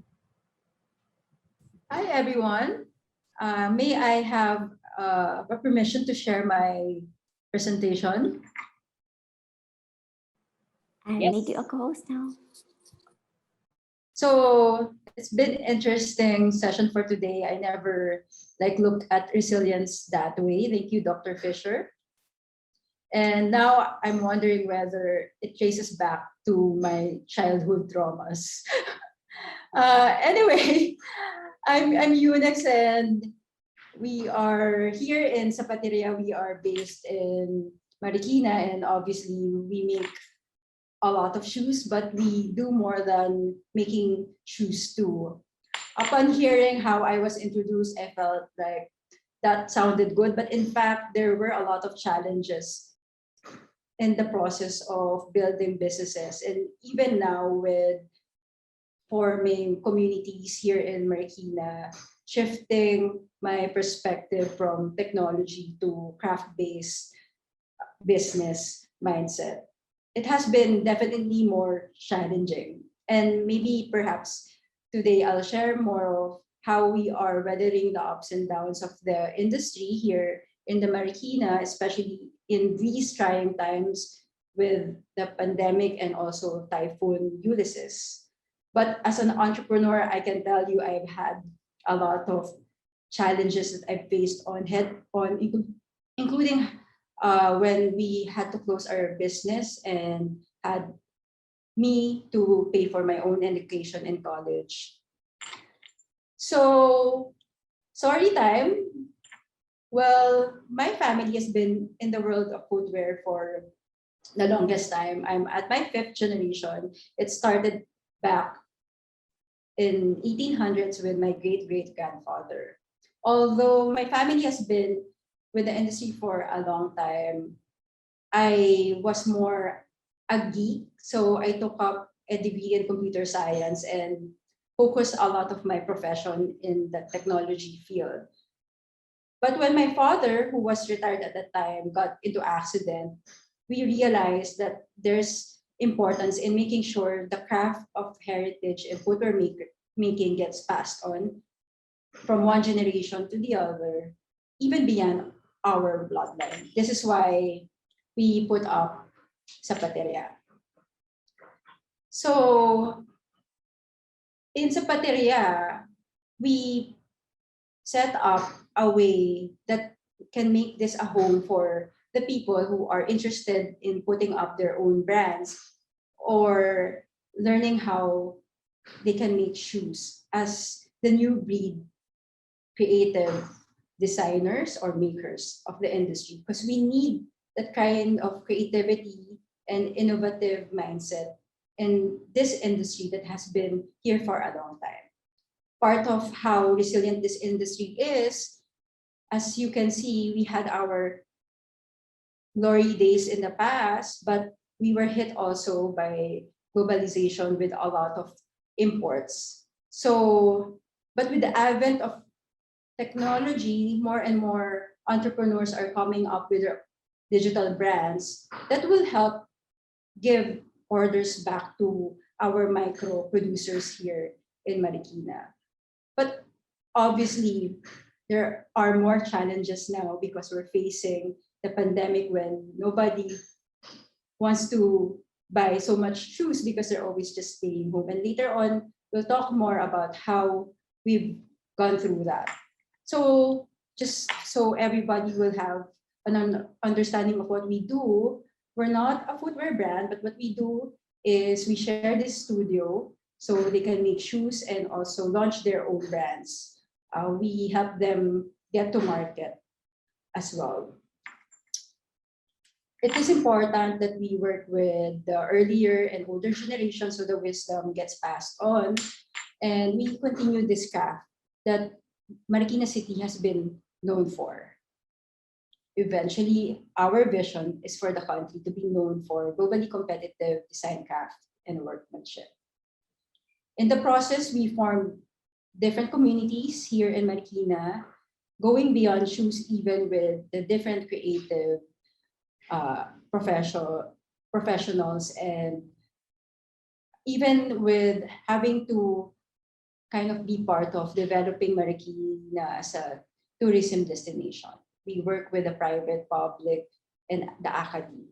Hi, everyone. May I have a permission to share my presentation? I Yes. make you a co-host now. So it's been interesting session for today. I never looked at resilience that way. Thank you, Dr. Fisher. And now I'm wondering whether it traces back to my childhood traumas. Anyway, I'm Unyx, and we are here in Zapateria. We are based in Marikina, and obviously we make a lot of shoes, but we do more than making shoes too. Upon hearing how I was introduced, I felt like that sounded good, but in fact, there were a lot of challenges in the process of building businesses. And even now with forming communities here in Marikina, shifting my perspective from technology to craft-based business mindset, it has been definitely more challenging. And maybe perhaps today I'll share more of how we are weathering the ups and downs of the industry here in the Marikina, especially in these trying times with the pandemic and also Typhoon Ulysses. But as an entrepreneur, I can tell you I've had a lot of challenges that I've faced including when we had to close our business and had me to pay for my own education in college. So, story time. Well, my family has been in the world of footwear for the longest time. I'm at my 5th generation. It started back in 1800s with my great-great-grandfather. Although my family has been with the industry for a long time, I was more a geek. So I took up a degree in computer science and focused a lot of my profession in the technology field. But when my father, who was retired at that time, got into accident, we realized that there's importance in making sure the craft of heritage and footwear making gets passed on from one generation to the other, even beyond our bloodline. This is why we put up Zapateria. So in Zapateria, we set up a way that can make this a home for the people who are interested in putting up their own brands or learning how they can make shoes as the new breed creative designers or makers of the industry, because we need that kind of creativity and innovative mindset in this industry that has been here for a long time. Part of how resilient this industry is, as you can see, we had our glory days in the past, but we were hit also by globalization with a lot of imports. So, but with the advent of technology, more and more entrepreneurs are coming up with their digital brands that will help give orders back to our micro producers here in Marikina. But obviously, there are more challenges now because we're facing the pandemic when nobody wants to buy so much shoes because they're always just staying home. And later on, we'll talk more about how we've gone through that. So just so everybody will have an understanding of what we do, we're not a footwear brand, but what we do is we share this studio so they can make shoes and also launch their own brands. We help them get to market as well. It is important that we work with the earlier and older generation so the wisdom gets passed on, and we continue this craft that Marikina City has been known for. eventually, our vision is for the country to be known for globally competitive design, craft, and workmanship. In the process, we formed different communities here in Marikina, going beyond shoes, even with the different creative professionals, and even with having to kind of be part of developing Marikina as a tourism destination. We work with the private, public, and the academy.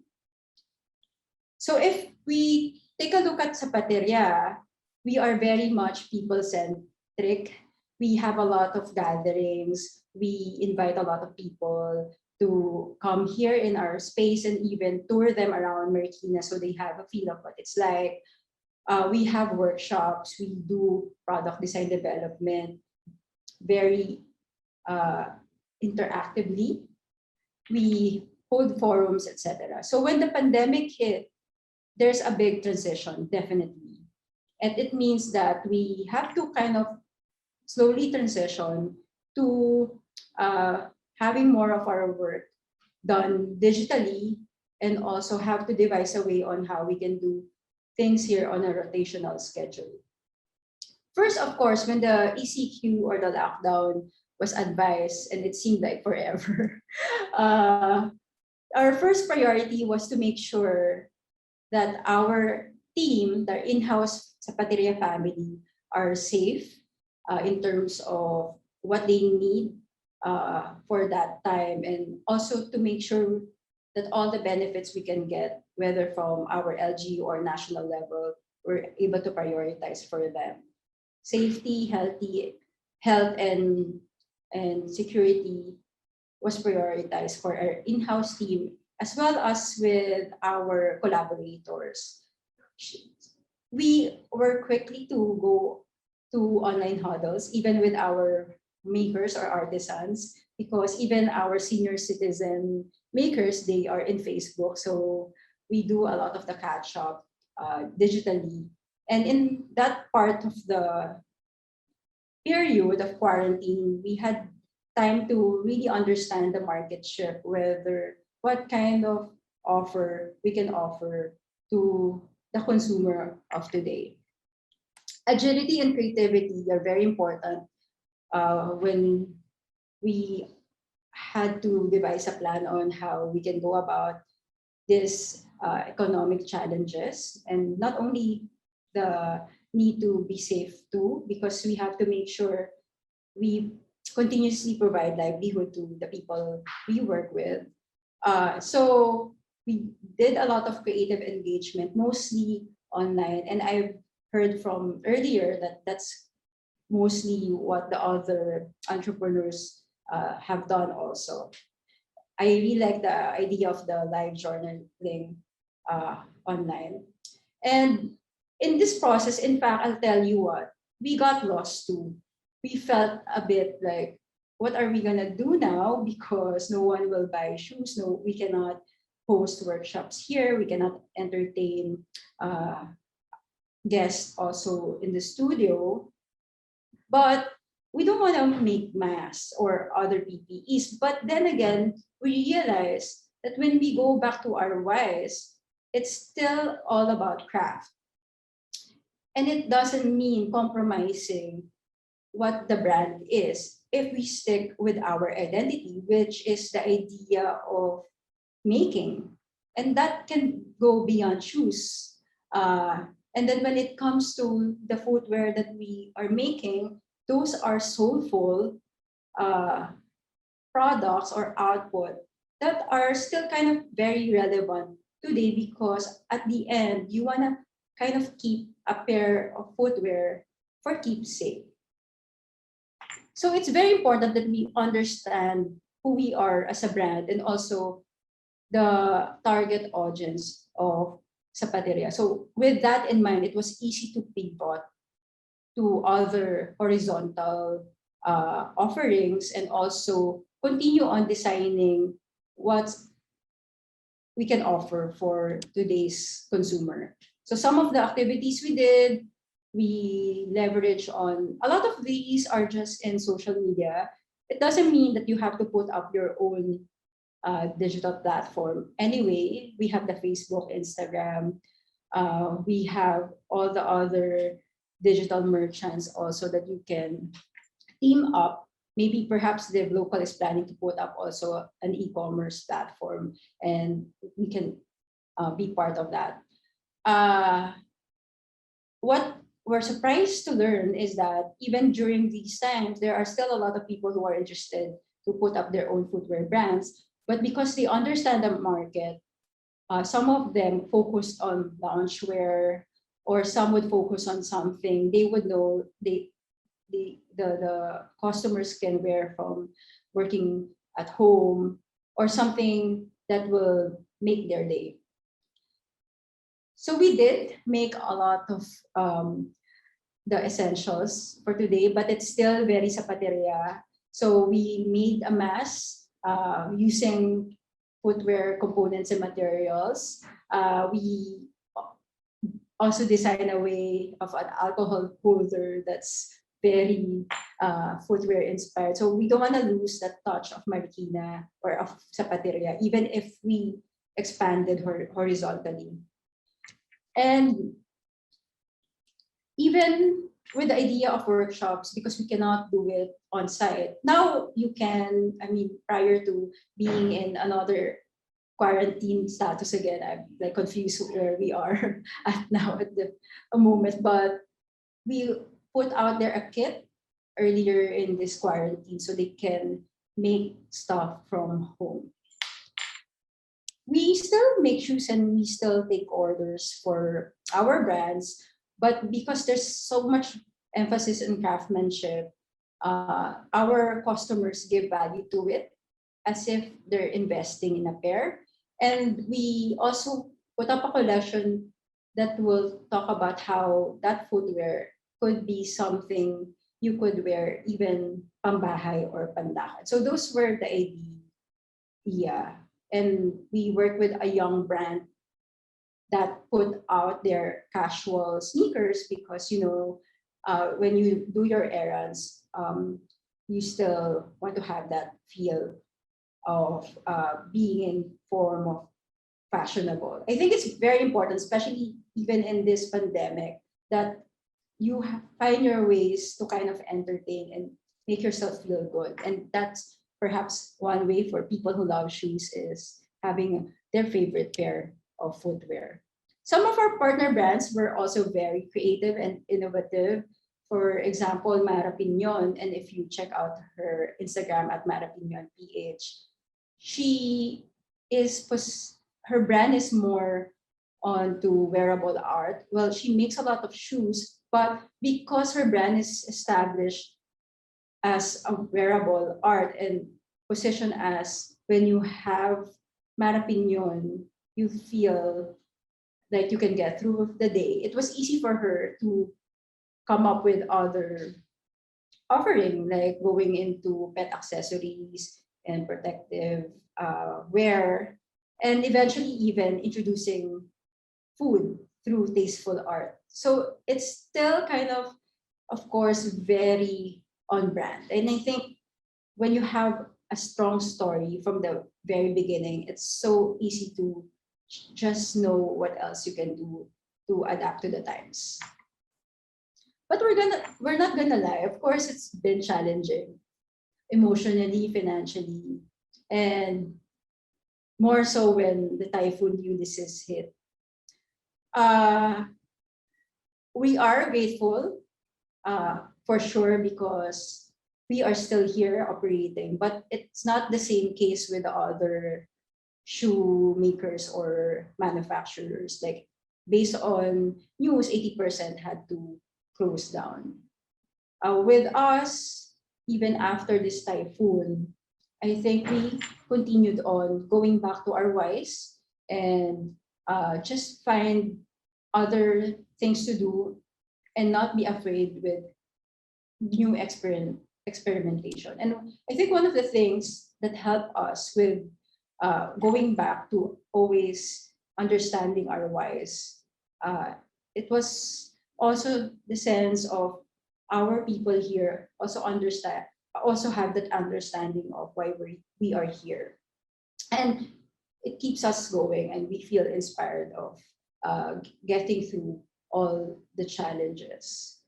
So if we take a look at Zapateria, we are very much people-centric. We have a lot of gatherings. We invite a lot of people to come here in our space and even tour them around Marikina so they have a feel of what it's like. We have workshops. We do product design development very interactively. We hold forums, etc. So when the pandemic hit, there's a big transition, definitely. And it means that we have to kind of slowly transition to having more of our work done digitally, and also have to devise a way on how we can do things here on a rotational schedule. First, of course, when the ECQ or the lockdown was advised, and it seemed like forever, our first priority was to make sure that our team, the in-house Zapateria family, are safe in terms of what they need for that time, and also to make sure that all the benefits we can get, whether from our LG or national level, we're able to prioritize for them. Safety, health and security was prioritized for our in-house team, as well as with our collaborators. We were quickly to go to online huddles, even with our makers or artisans, because even our senior citizen makers, they are in Facebook. So we do a lot of the catch up digitally. And in that part of the period of quarantine, we had time to really understand the market shift, whether what kind of offer we can offer to the consumer of today. Agility and creativity are very important when we had to devise a plan on how we can go about this economic challenges, and not only the need to be safe too, because we have to make sure we continuously provide livelihood to the people we work with. So we did a lot of creative engagement, mostly online, and I've heard from earlier that that's mostly what the other entrepreneurs have done also. I really like the idea of the live journaling online. And in this process, in fact, I'll tell you what, we got lost too. We felt a bit like, what are we gonna do now? Because no one will buy shoes. No, we cannot host workshops here. We cannot entertain guests also in the studio. But we don't want to make masks or other PPEs. But then again, we realize that when we go back to our whys, it's still all about craft. And it doesn't mean compromising what the brand is if we stick with our identity, which is the idea of making. And that can go beyond shoes. And then when it comes to the footwear that we are making, those are soulful products or output that are still kind of very relevant today, because at the end, you want to kind of keep a pair of footwear for keepsake. So it's very important that we understand who we are as a brand, and also the target audience of Zapateria. So with that in mind, it was easy to pivot to other horizontal offerings, and also continue on designing what we can offer for today's consumer. So some of the activities we did, we leverage on, a lot of these are just in social media. It doesn't mean that you have to put up your own digital platform. Anyway, we have the Facebook, Instagram, we have all the other digital merchants also that you can team up. Maybe perhaps the local is planning to put up also an e-commerce platform, and we can be part of that. What we're surprised to learn is that even during these times, there are still a lot of people who are interested to put up their own footwear brands. But because they understand the market, some of them focused on loungewear, or some would focus on something they would know the customers can wear from working at home, or something that will make their day. So we did make a lot of the essentials for today, but it's still very Zapateria. So we made a mask using footwear components and materials. We also designed a way of an alcohol holder that's very footwear inspired. So we don't want to lose that touch of Marikina or of Zapateria, even if we expanded horizontally. And even with the idea of workshops, because we cannot do it on site. Now you can, I mean, prior to being in another quarantine status again, I'm like confused where we are at now at the moment, but we put out there a kit earlier in this quarantine so they can make stuff from home. We still make shoes and we still take orders for our brands, but because there's so much emphasis in craftsmanship, our customers give value to it as if they're investing in a pair. And we also put up a collection that will talk about how that footwear could be something you could wear even pambahay or pandakad. So those were the idea. And we work with a young brand that put out their casual sneakers because, you know, when you do your errands, you still want to have that feel of being in form of fashionable. I think it's very important, especially even in this pandemic, that you find your ways to kind of entertain and make yourself feel good. And that's perhaps one way for people who love shoes is having their favorite pair of footwear. Some of our partner brands were also very creative and innovative. For example, Mara Piñon, and if you check out her Instagram at Mara Piñon PH, her brand is more onto wearable art. Well, she makes a lot of shoes, but because her brand is established as a wearable art and positioned as when you have Mara Piñon, you feel like you can get through the day. It was easy for her to come up with other offering, like going into pet accessories and protective wear, and eventually even introducing food through tasteful art. So it's still kind of course, very on brand. And I think when you have a strong story from the very beginning, it's so easy to just know what else you can do to adapt to the times. But we're not gonna lie. Of course, it's been challenging emotionally, financially, and more so when the typhoon Ulysses hit. We are grateful for sure because we are still here operating, but it's not the same case with the other shoe makers or manufacturers. Like based on news, 80% had to close down. With us, even after this typhoon, I think we continued on going back to our whys and just find other things to do and not be afraid with new experimentation. And I think one of the things that helped us with going back to always understanding our whys, it was also the sense of our people here also have that understanding of why we are here. And it keeps us going, and we feel inspired of getting through all the challenges.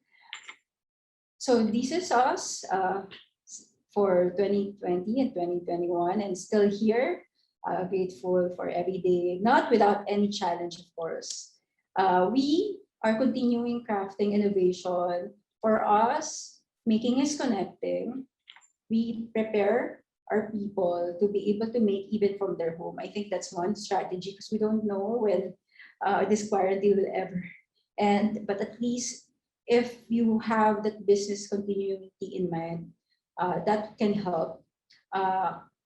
So this is us for 2020 and 2021, and still here, grateful for every day, not without any challenge, of course. We are continuing crafting innovation. For us, making is connecting. We prepare our people to be able to make even from their home. I think that's one strategy, because we don't know when this quarantine will ever end. But at least if you have that business continuity in mind, that can help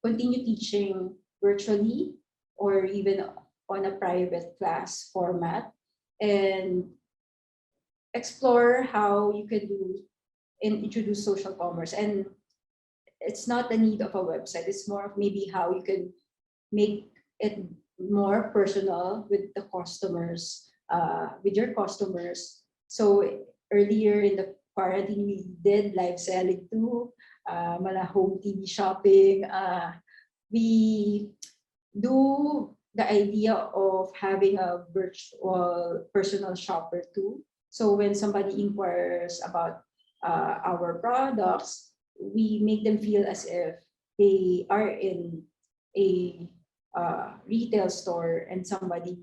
continue teaching virtually or even on a private class format, and explore how you can do and introduce social commerce. And it's not the need of a website, it's more of maybe how you can make it more personal with the customers, with your customers. So earlier in the quarantine, we did live selling too, mala home TV shopping. We do the idea of having a virtual personal shopper too. So when somebody inquires about our products, we make them feel as if they are in a retail store and somebody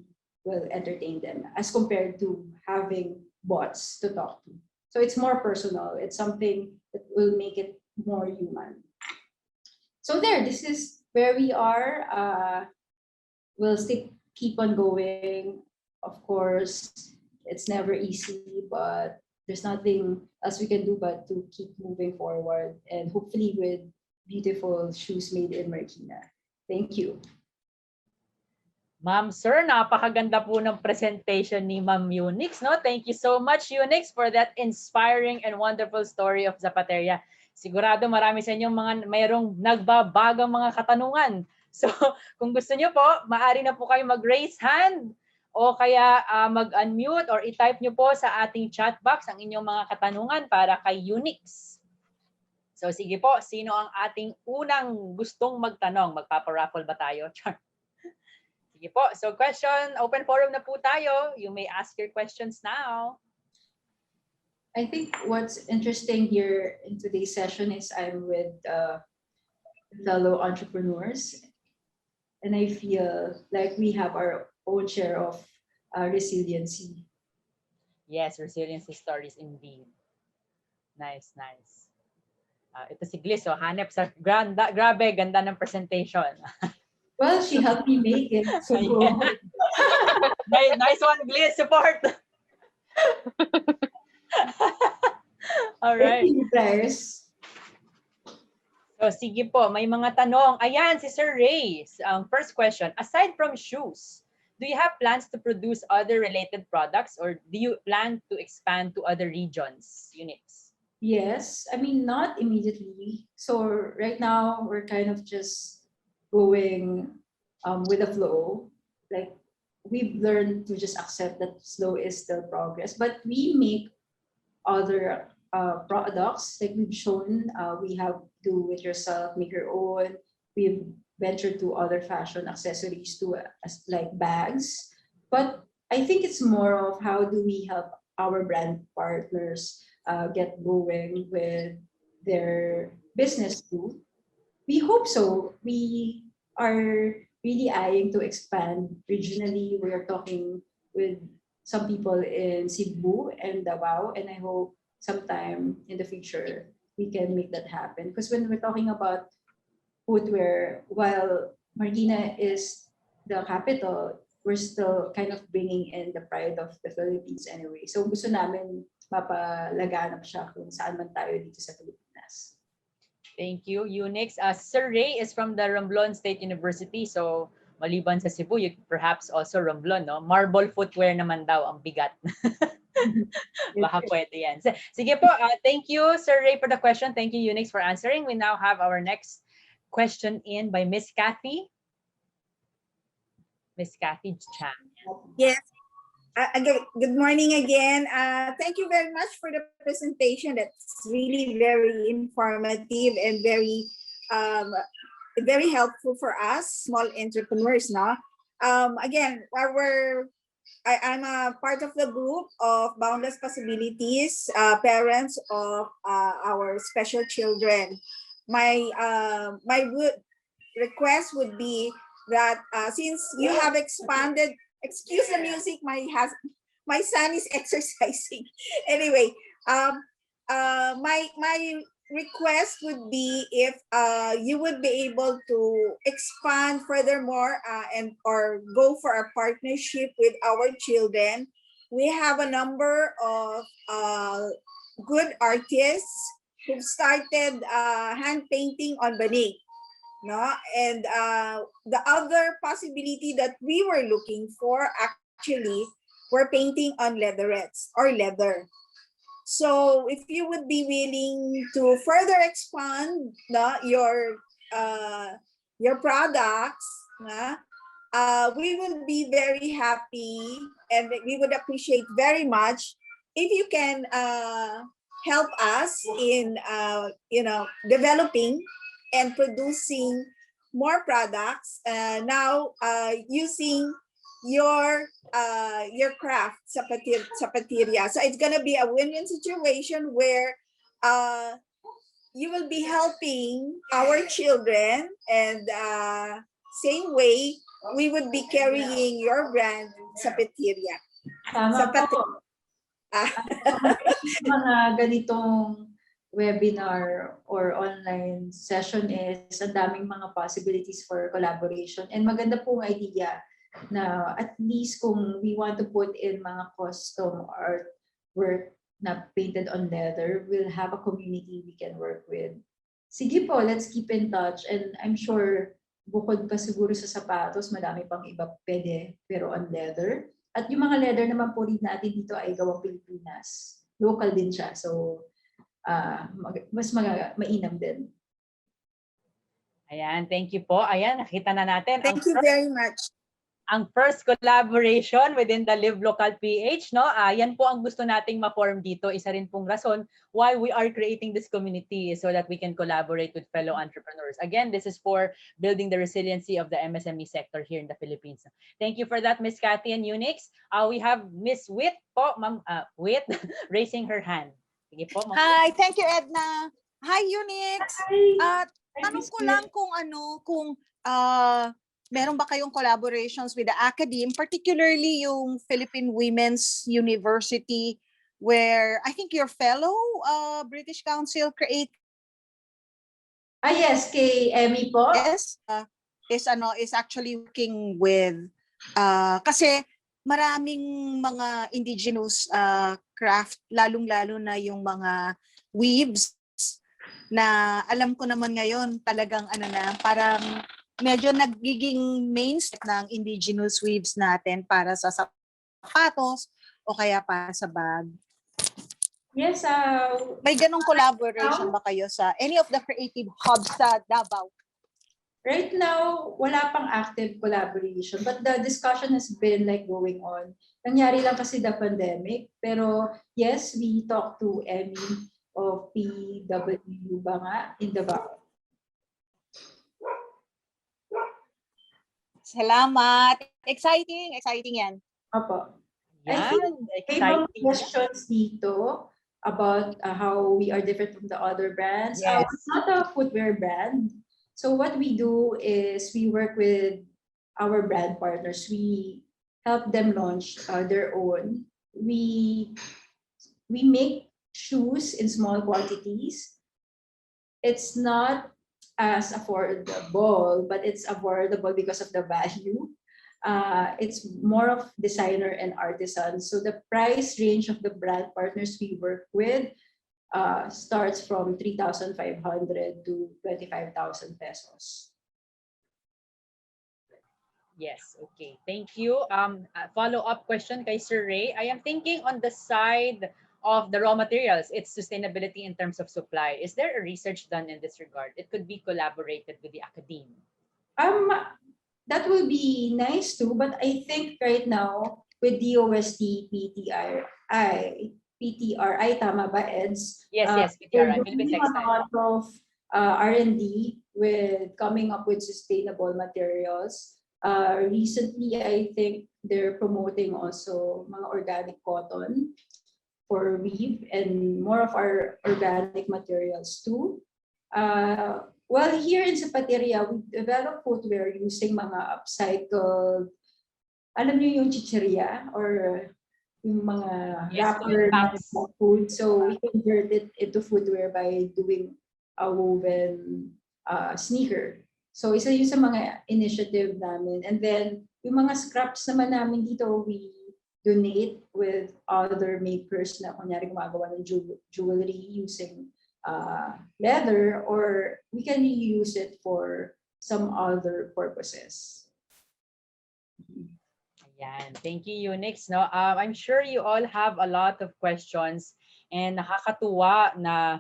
will entertain them, as compared to having bots to talk to. So it's more personal. It's something that will make it more human. So there, this is where we are. We'll keep on going. Of course, it's never easy, but there's nothing else we can do but to keep moving forward, and hopefully with beautiful shoes made in Marikina. Thank you. Ma'am, sir, napakaganda po ng presentation ni Ma'am Unyx, no? Thank you so much, Unyx, for that inspiring and wonderful story of Zapateria. Sigurado marami sa inyong mayroong nagbabagang mga katanungan. So, kung gusto niyo po, maaari na po kayo mag-raise hand o kaya mag-unmute or i-type niyo po sa ating chat box ang inyong mga katanungan para kay Unyx. So, sige po, sino ang ating unang gustong magtanong? Magpaparaffle ba tayo? Sige po. So question, open forum na po tayo. You may ask your questions now. I think what's interesting here in today's session is I'm with fellow entrepreneurs, and I feel like we have our own share of resiliency. Yes, resiliency stories indeed. Nice, nice. Ito si Gliss, so hanep sa grabe, ganda ng presentation. Well, she helped me make it. So yeah. Nice one, Gliss. Support. All right. Thank you, guys. So sige po, may mga tanong. Ayan, si Sir Ray. First question, aside from shoes, do you have plans to produce other related products, or do you plan to expand to other regions, Unyx? Yes, I mean, not immediately. So right now, we're kind of just going with the flow. Like, we've learned to just accept that slow is still progress, but we make other products. Like we've shown, we have do it yourself, make your own. We've ventured to other fashion accessories too, like bags. But I think it's more of how do we help our brand partners get going with their business too. We hope so. We are really eyeing to expand regionally. We are talking with some people in Cebu and Davao, and I hope sometime in the future we can make that happen. Because when we're talking about footwear, while Marikina is the capital, we're still kind of bringing in the pride of the Philippines anyway. So gusto namin mapalaganap siya kung saan man tayo dito sa Pilipinas. Thank you, Unyx. Sir Ray is from the Romblon State University. So, maliban sa Cebu, you perhaps also Romblon, no? Marble footwear naman daw ang bigat. Baka pwede yan. Sige po, thank you, Sir Ray, for the question. Thank you, Unyx, for answering. We now have our next question in by Miss Kathy. Miss Kathy Chan. Yes. Good morning again. Thank you very much for the presentation. That's really very informative and very very helpful for us, small entrepreneurs, no? Again, I'm a part of the group of Boundless Possibilities, parents of our special children. My request would be that since you have expanded, excuse the music, my son is exercising. Anyway, my request would be if you would be able to expand furthermore and or go for a partnership with our children. We have a number of good artists who've started hand painting on banig, no? And the other possibility that we were looking for actually were painting on leatherettes or leather. So if you would be willing to further expand your products, we would be very happy and we would appreciate very much if you can help us in developing and producing more products now using your craft, Zapateria. So it's gonna be a win-win situation where you will be helping our children, and same way we would be carrying your brand, Zapateria. Tama po. Mga ganitong webinar or online session is ang daming mga possibilities for collaboration, and maganda pong idea na at least kung we want to put in mga custom artwork na painted on leather, we'll have a community we can work with. Sige po, let's keep in touch, and I'm sure bukod pa siguro sa sapatos, madami pang iba pwede pero on leather. At yung mga leather naman po rin natin dito ay gawang Pilipinas. Local din siya, so mas mainam din. Ayan, thank you po. Ayan, nakita na natin. Thank you very much. Ang first collaboration within the Live Local PH, no? Yan po ang gusto nating ma-form dito. Isa rin pong rason why we are creating this community so that we can collaborate with fellow entrepreneurs. Again, this is for building the resiliency of the MSME sector here in the Philippines. Thank you for that, Miss Cathy and Unyx. We have Miss Wit po, Ma'am Wit, raising her hand. Sige po, Ma'am. Hi, thank you, Edna. Hi, Unyx. Tanong ko lang kung meron ba kayong collaborations with the academe, particularly yung Philippine Women's University, where I think your fellow British Council create. Yes, kay Emmy po. Yes, is actually working with kasi maraming mga indigenous craft, lalong-lalo na yung mga weaves na alam ko naman ngayon talagang parang medyo nagiging mainstream ng indigenous weaves natin para sa sapatos o kaya para sa bag. Yes, may ganong collaboration ba kayo sa any of the creative hubs sa Davao? Right now, wala pang active collaboration, but the discussion has been going on. Nangyari lang kasi the pandemic, pero yes, we talked to Emmy of PW ba nga in Davao. Salamat. Exciting yan. Opo. Yan, exciting. Questions dito about how we are different from the other brands. Yes. It's not a footwear brand. So what we do is we work with our brand partners. We help them launch their own. We make shoes in small quantities. It's not as affordable, but it's affordable because of the value. It's more of designer and artisans. So the price range of the brand partners we work with starts from 3,500 to 25,000 pesos. Yes, okay. Thank you. Follow-up question kay Sir Ray. I am thinking on the side of the raw materials, its sustainability in terms of supply. Is there a research done in this regard? It could be collaborated with the academe. That will be nice too, but I think right now with DOST, PTRI, tama ba, Eds? Yes, PTRI. We're doing a lot of R&D with coming up with sustainable materials. Recently, I think they're promoting also mga organic cotton for weave and more of our organic materials too. Well, here in Zapateria, we develop footwear using mga upcycled, alam niyo yung chicheria or yung mga wrapper na food. So we convert it into footwear by doing a woven sneaker. So isa yun sa mga initiative namin. And then yung mga scraps naman namin dito, we donate with other makers na kunyari gumagawa ng jewelry using leather, or we can use it for some other purposes. Ayan. Thank you, Unyx. No, I'm sure you all have a lot of questions and nakakatuwa na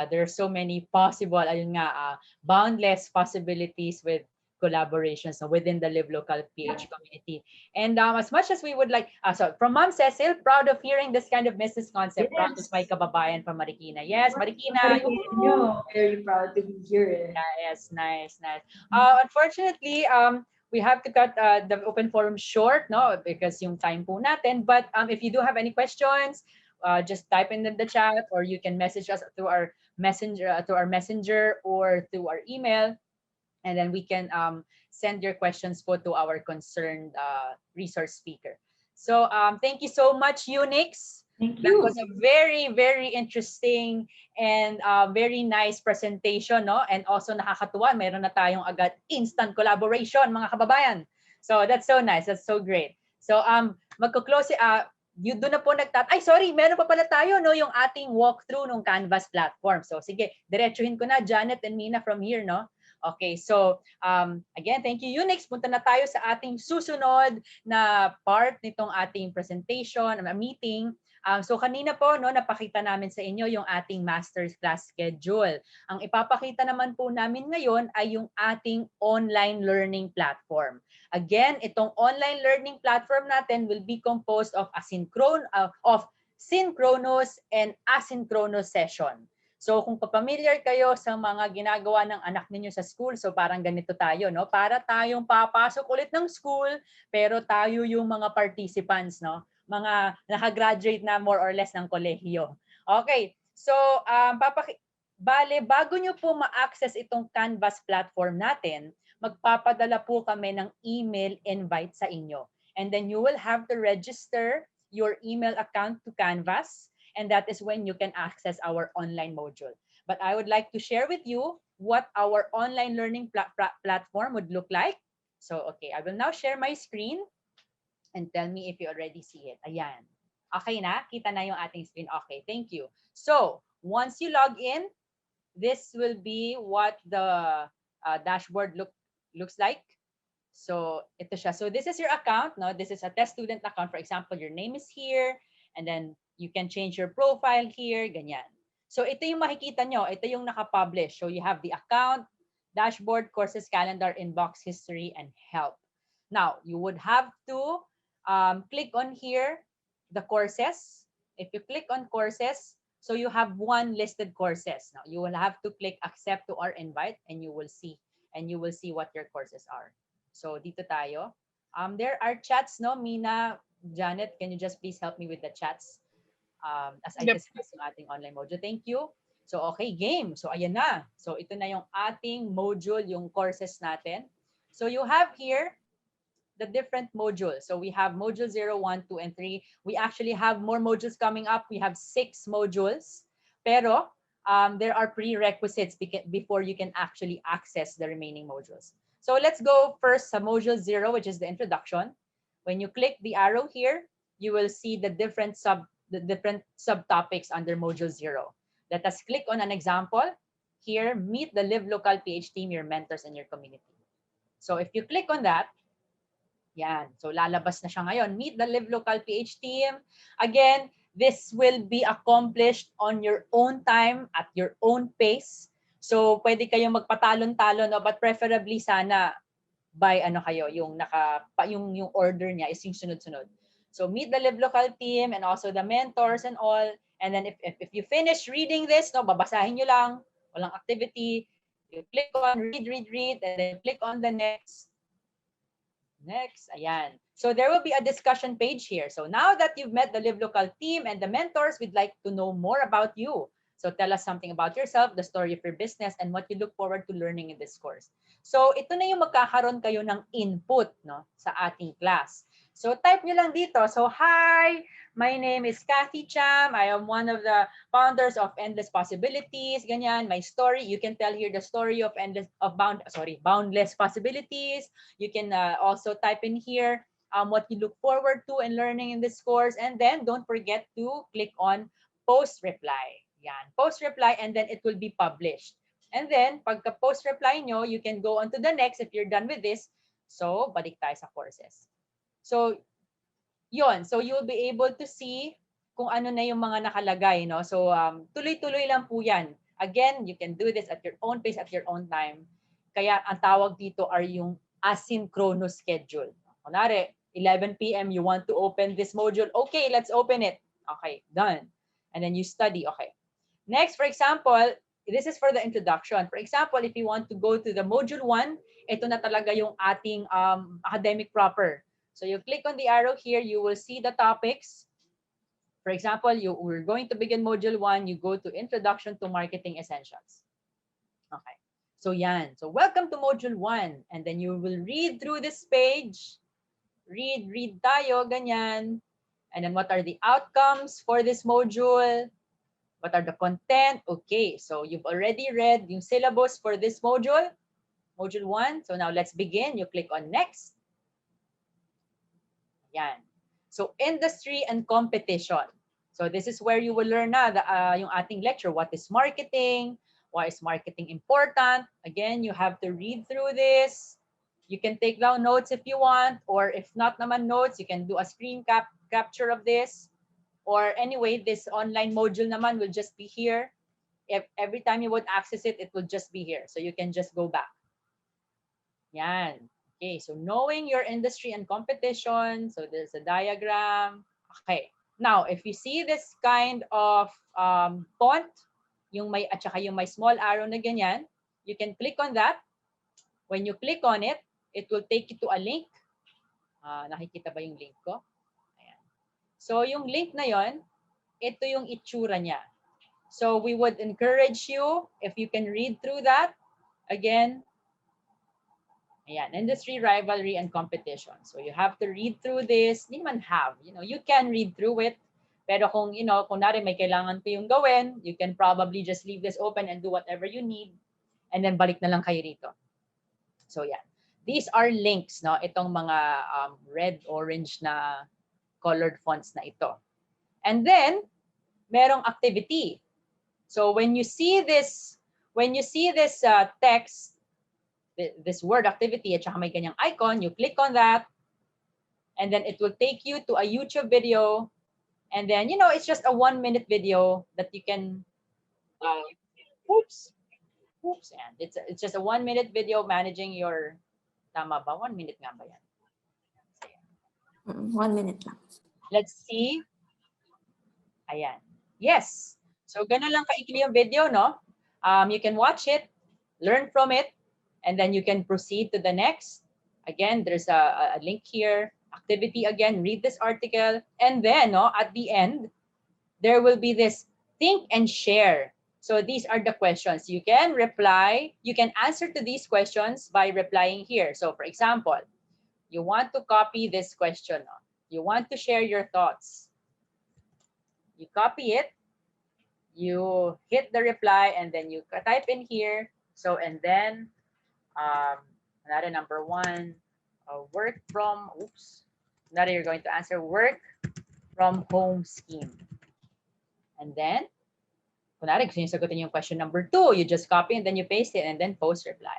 there are so many possible, ayun nga, boundless possibilities with collaborations within the Live Local PH community. And as much as we would like, so from Ma'am Cecil, proud of hearing this kind of business concept. Yes. Proud of my kababayan from Marikina. Yes, Marikina. Very proud to be here. Yes, nice. Unfortunately, we have to cut the open forum short, no, because yung time po natin. But if you do have any questions, just type in the chat, or you can message us through our messenger or through our email. And then we can send your questions po to our concerned resource speaker. So thank you so much, Unyx. Thank That you. was a very, very interesting and very nice presentation, no? And also nakakatuwa, meron na tayong agad instant collaboration, mga kababayan. So that's so nice. That's so great. So magko-close you do na po ay sorry, meron pa pala tayo, no, yung ating walkthrough ng Canvas platform. So sige, diretsuhin ko na, Janet and Mina, from here, no? Okay, so again, thank you, Unyx. Punta na tayo sa ating susunod na part nitong ating presentation, meeting. So kanina po, no, napakita namin sa inyo yung ating masterclass schedule. Ang ipapakita naman po namin ngayon ay yung ating online learning platform. Again, itong online learning platform natin will be composed of synchronous and asynchronous session. So kung papamiliar kayo sa mga ginagawa ng anak ninyo sa school, so parang ganito tayo, no? Para tayong papasok ulit ng school, pero tayo yung mga participants, no? Mga nakagraduate na more or less ng kolehiyo. Okay, so bago nyo po ma-access itong Canvas platform natin, magpapadala po kami ng email invite sa inyo. And then you will have to register your email account to Canvas. And that is when you can access our online module. But I would like to share with you what our online learning platform would look like. So, okay, I will now share my screen and tell me if you already see it. Ayan. Okay na? Kita na yung ating screen. Okay, thank you. So, once you log in, this will be what the dashboard looks like. So, ito siya. So, this is your account. No? This is a test student account. For example, your name is here. And then, you can change your profile here, ganyan. So ito yung makikita nyo, ito yung nakapublish. So you have the account, dashboard, courses, calendar, inbox, history, and help. Now, you would have to click on here, the courses. If you click on courses, so you have one listed courses. Now, you will have to click accept to our invite and you will see what your courses are. So dito tayo. There are chats, no? Mina, Janet, can you just please help me with the chats? As I discuss yung ating online module. Thank you. So, okay, game. So, ayan na. So, ito na yung ating module, yung courses natin. So, you have here the different modules. So, we have module 0, 1, 2, and 3. We actually have more modules coming up. We have 6 modules. Pero, there are prerequisites before you can actually access the remaining modules. So, let's go first sa module 0, which is the introduction. When you click the arrow here, you will see the different subtopics under module 0. Let us click on an example. Here, meet the Live Local PH team, your mentors, and your community. So if you click on that, yan. So lalabas na siya ngayon. Meet the Live Local PH team. Again, this will be accomplished on your own time, at your own pace. So pwede kayong magpatalon-talon, no? But preferably sana by yung order niya is yung sunod-sunod. So meet the Live Local team and also the mentors and all. And then if you finish reading this, no, babasahin nyo lang, walang activity, You click on read, and then you click on the next. Next, ayan. So there will be a discussion page here. So now that you've met the Live Local team and the mentors, we'd like to know more about you. So tell us something about yourself, the story of your business, and what you look forward to learning in this course. So ito na yung magkakaroon kayo ng input, no, sa ating class. So type nyo lang dito. So hi, my name is Kathy Cham. I am one of the founders of Endless Possibilities. Ganyan, my story. You can tell here the story of boundless possibilities. You can also type in here what you look forward to and learning in this course. And then don't forget to click on post reply. Yan, post reply, and then it will be published. And then pagka post reply nyo, you can go on to the next if you're done with this. So balik tayo sa courses. So yon, so you'll be able to see kung ano na yung mga nakalagay, no? So tuloy-tuloy lang po yan. Again, you can do this at your own pace, at your own time. Kaya ang tawag dito are yung asynchronous schedule. Kunwari, 11 p.m. you want to open this module. Okay, let's open it. Okay, done. And then you study. Okay. Next, for example, this is for the introduction. For example, if you want to go to the module 1, ito na talaga yung ating academic proper. So you click on the arrow here, you will see the topics. For example, we're going to begin module 1, you go to Introduction to Marketing Essentials. Okay. So yan. So welcome to module 1. And then you will read through this page. Read tayo, ganyan. And then what are the outcomes for this module? What are the content? Okay, so you've already read yung syllabus for this module, module 1. So now let's begin. You click on next. Yan. So industry and competition. So this is where you will learn na yung ating lecture. What is marketing? Why is marketing important? Again, you have to read through this. You can take down notes if you want, or if not naman notes, you can do a screen capture of this. Or anyway, this online module naman will just be here. If every time you would access it, it will just be here. So you can just go back. Yan. Okay, so knowing your industry and competition. So there's a diagram. Okay. Now, if you see this kind of font, at saka yung may small arrow na ganyan, you can click on that. When you click on it, it will take you to a link. Nakikita ba yung link ko? Ayan. So yung link na yon, ito yung itsura niya. So we would encourage you, if you can read through that, again, ayan, industry, rivalry, and competition. So you have to read through this. Hindi man have, you can read through it. Pero kung, kunwari may kailangan ko yung gawin, you can probably just leave this open and do whatever you need. And then balik na lang kayo rito. So yeah, these are links, no? Itong mga red, orange na colored fonts na ito. And then, merong activity. So when you see this text, this word activity, at saka may ganyang icon, you click on that, and then it will take you to a YouTube video, and then, it's just a 1-minute video that you can, and it's just a 1-minute video managing your, tama ba? 1 minute nga ba yan? 1 minute lang. Let's see. Ayan. Yes. So, ganun lang kaikli yung video, no? You can watch it, learn from it, and then you can proceed to the next. Again, there's a link here. Activity again, read this article. And then, no, at the end, there will be this think and share. So these are the questions. You can reply. You can answer to these questions by replying here. So, for example, you want to copy this question. No? You want to share your thoughts. You copy it. You hit the reply, and then you type in here. So, and then another number 1, work from, now you're going to answer work from home scheme. And then, kunwari, gusto nyo sagutin yung question number 2, you just copy and then you paste it and then post reply.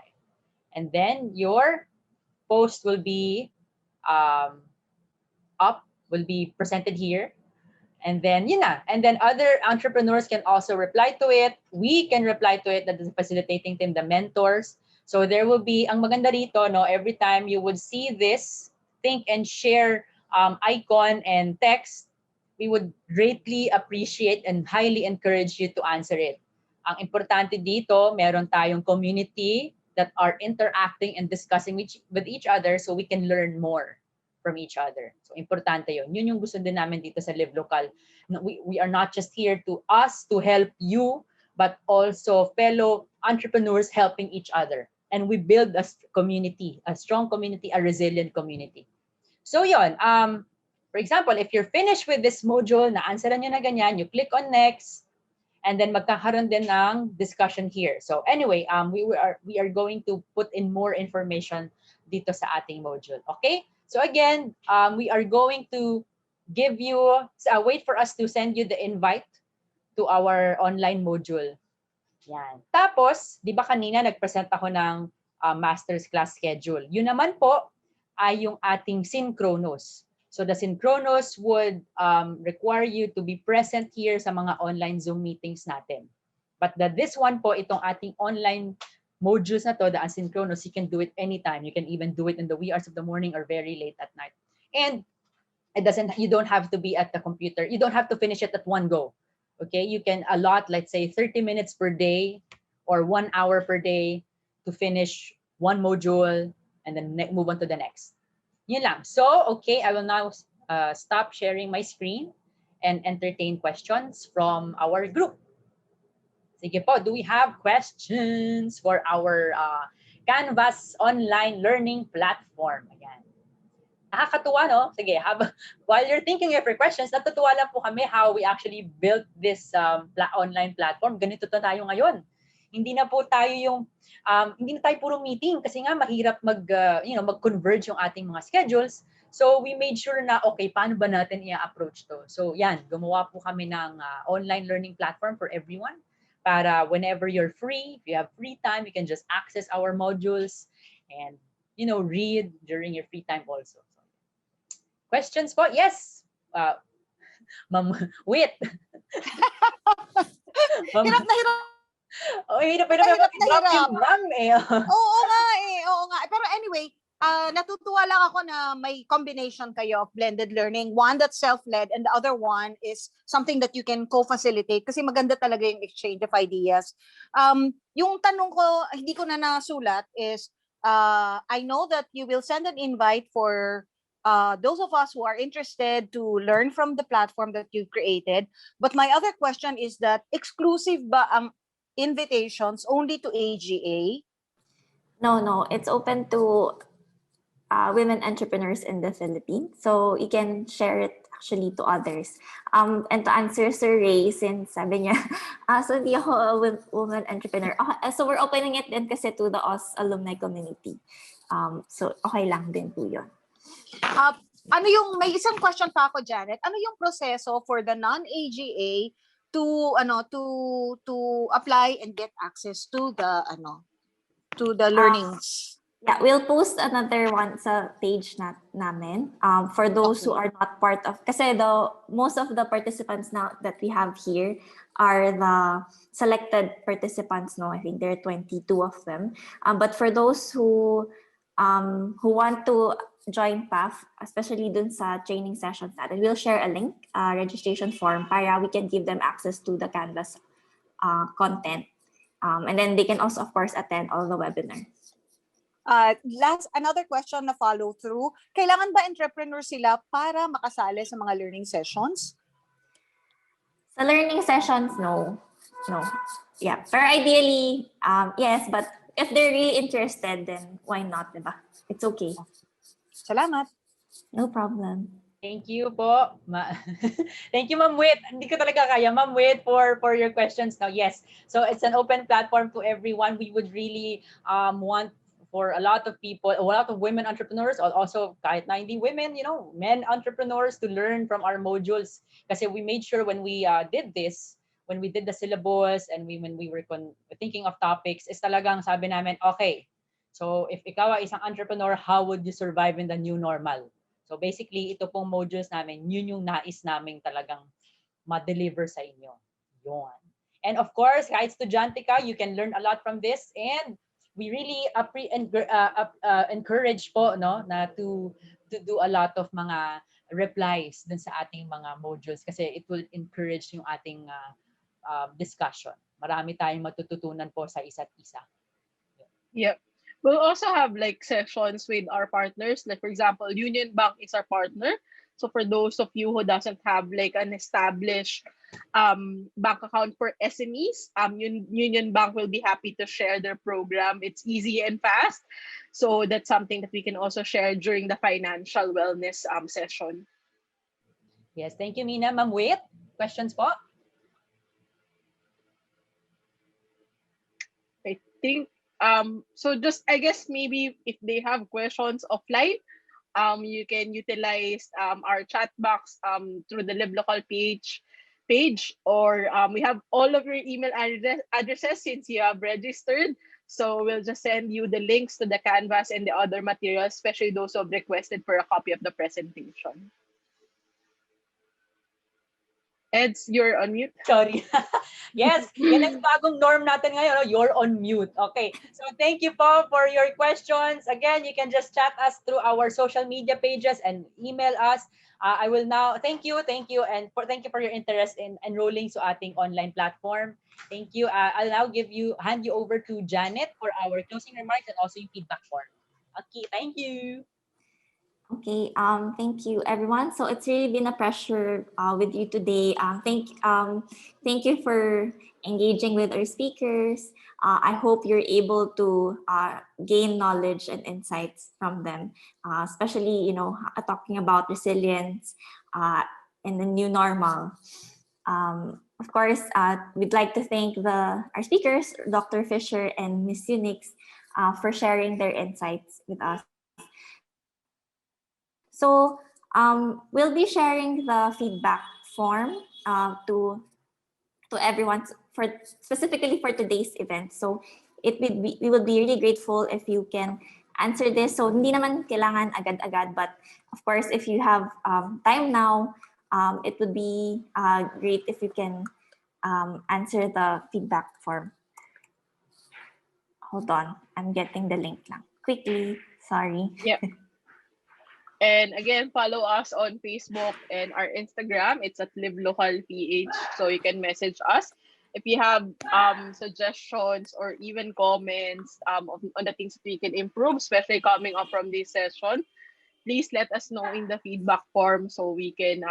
And then your post will be will be presented here. And then, and then other entrepreneurs can also reply to it. We can reply to it, that is the facilitating team, the mentors. So there will be, ang maganda rito, no, every time you would see this think and share icon and text, we would greatly appreciate and highly encourage you to answer it. Ang importante dito, meron tayong community that are interacting and discussing with each other so we can learn more from each other. So importante yun. Yun yung gusto din namin dito sa Live Local. We are not just here to help you, but also fellow entrepreneurs helping each other. And we build a community, a strong community, a resilient community. So yun, for example, if you're finished with this module, na-answeran nyo na ganyan, you click on next, and then magkakaroon din ng discussion here. So anyway, we are going to put in more information dito sa ating module. Okay? So again, we are going to give you, wait for us to send you the invite to our online module. Yan. Tapos, di ba kanina nag-present ako ng master's class schedule. Yun naman po ay yung ating synchronous. So the synchronous would require you to be present here sa mga online Zoom meetings natin. But this one po, itong ating online modules na to, the asynchronous, you can do it anytime. You can even do it in the wee hours of the morning or very late at night. And you don't have to be at the computer. You don't have to finish it at one go. Okay, you can allot, let's say, 30 minutes per day or 1 hour per day to finish one module and then move on to the next. Yun lang. So, okay, I will now stop sharing my screen and entertain questions from our group. Sige po, do we have questions for our Canvas online learning platform? Ayan. Nakakatuwa, no? Sige, while you're thinking of your questions, natutuwa lang po kami how we actually built this online platform. Ganito to tayo ngayon. Hindi na po tayo hindi na tayo puro meeting kasi nga mahirap mag-converge yung ating mga schedules. So we made sure na, okay, paano ba natin i-approach to? So yan, gumawa po kami ng online learning platform for everyone para whenever you're free, if you have free time, you can just access our modules and, read during your free time also. Questions po? Yes. Ma'am, wait. Hirap na hirap. Oh, hirap na hirap. Oo nga. Pero anyway, natutuwa lang ako na may combination kayo of blended learning. One that's self-led and the other one is something that you can co-facilitate kasi maganda talaga yung exchange of ideas. Yung tanong ko, hindi ko na nasulat is, I know that you will send an invite for those of us who are interested to learn from the platform that you've created. But my other question is that exclusive ba ang invitations only to AGA? No, it's open to women entrepreneurs in the Philippines. So you can share it actually to others. And to answer Sir Ray, since sabi niya, so hindi ako a woman entrepreneur. So we're opening it din kasi to the OS alumni community. So okay lang din po yun. May isang question pa ako, Janet. Ano yung proseso for the non-AGA to apply and get access to the learnings? Yeah, we'll post another one sa page namin. For those who are not part of, kasi most of the participants now that we have here are the selected participants. No, I think there are 22 of them. But for those who want to join PAF, especially dun sa training sessions natin, we'll share a link, registration form, para we can give them access to the Canvas content. And then they can also, of course, attend all the webinars. Another question na follow through. Kailangan ba entrepreneur sila para makasali sa mga learning sessions? Sa learning sessions, no. Yeah, pero ideally, yes, but if they're really interested, then why not, diba? It's okay. Salamat. No problem. Thank you po. Thank you, Ma'am Wit. Hindi ko talaga kaya, Ma'am Wit, for your questions now. Yes, so it's an open platform to everyone. We would really want for a lot of people, a lot of women entrepreneurs, also kahit na hindi women, men entrepreneurs to learn from our modules. Kasi we made sure when we did this, when we did the syllabus and when we were thinking of topics, is talagang sabi namin, okay, so if ikaw ay isang entrepreneur, how would you survive in the new normal? So basically, ito pong modules namin, yun yung nais namin talagang ma-deliver sa inyo. Yun. And of course, kahit estudyante ka, you can learn a lot from this, and we really encourage po na to do a lot of mga replies dun sa ating mga modules kasi it will encourage yung ating discussion. marami tayong matututunan po sa isa't isa. Yep. We'll also have like sessions with our partners. Like for example, Union Bank is our partner. So for those of you who doesn't have like an established bank account for SMEs, Union Bank will be happy to share their program. It's easy and fast. So that's something that we can also share during the financial wellness session. Yes, thank you, Mina. Ma'am, wait. Questions po? I think so just I guess maybe if they have questions offline, you can utilize our chat box through the Live Local page, or we have all of your email addresses since you have registered. So we'll just send you the links to the canvas and the other materials, especially those who have requested for a copy of the presentation. Eds, you're on mute. Sorry. Yes, yan ang bagong norm natin ngayon. No? You're on mute. Okay. So thank you po for your questions. Again, you can just chat us through our social media pages and email us. I will now thank you, and thank you for your interest in enrolling sa ating online platform. Thank you. I'll now hand you over to Janet for our closing remarks and also your feedback form. Okay, thank you. Okay, thank you everyone. So it's really been a pleasure with you today. Thank you for engaging with our speakers. I hope you're able to gain knowledge and insights from them, especially talking about resilience and the new normal. Of course, we'd like to thank our speakers, Dr. Fisher and Ms. Unyx, for sharing their insights with us. So we'll be sharing the feedback form to everyone specifically for today's event. So we would be really grateful if you can answer this. So hindi naman kailangan agad-agad, but of course, if you have time now, it would be great if you can answer the feedback form. Hold on, I'm getting the link lang. Quickly, sorry. Yep. And again, follow us on Facebook and our Instagram. It's at LiveLocalPH. So you can message us if you have suggestions or even comments on the things that we can improve, especially coming up from this session. Please let us know in the feedback form so we can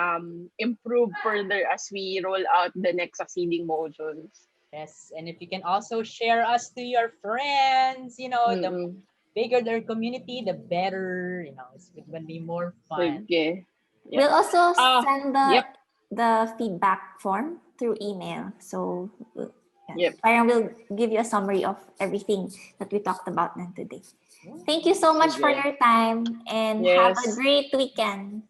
improve further as we roll out the next succeeding modules. Yes, and if you can also share us to your friends, the bigger their community, the better, it's going to be more fun. Okay. Yep. We'll also send the feedback form through email. So we'll give you a summary of everything that we talked about today. Thank you so much for your time and have a great weekend.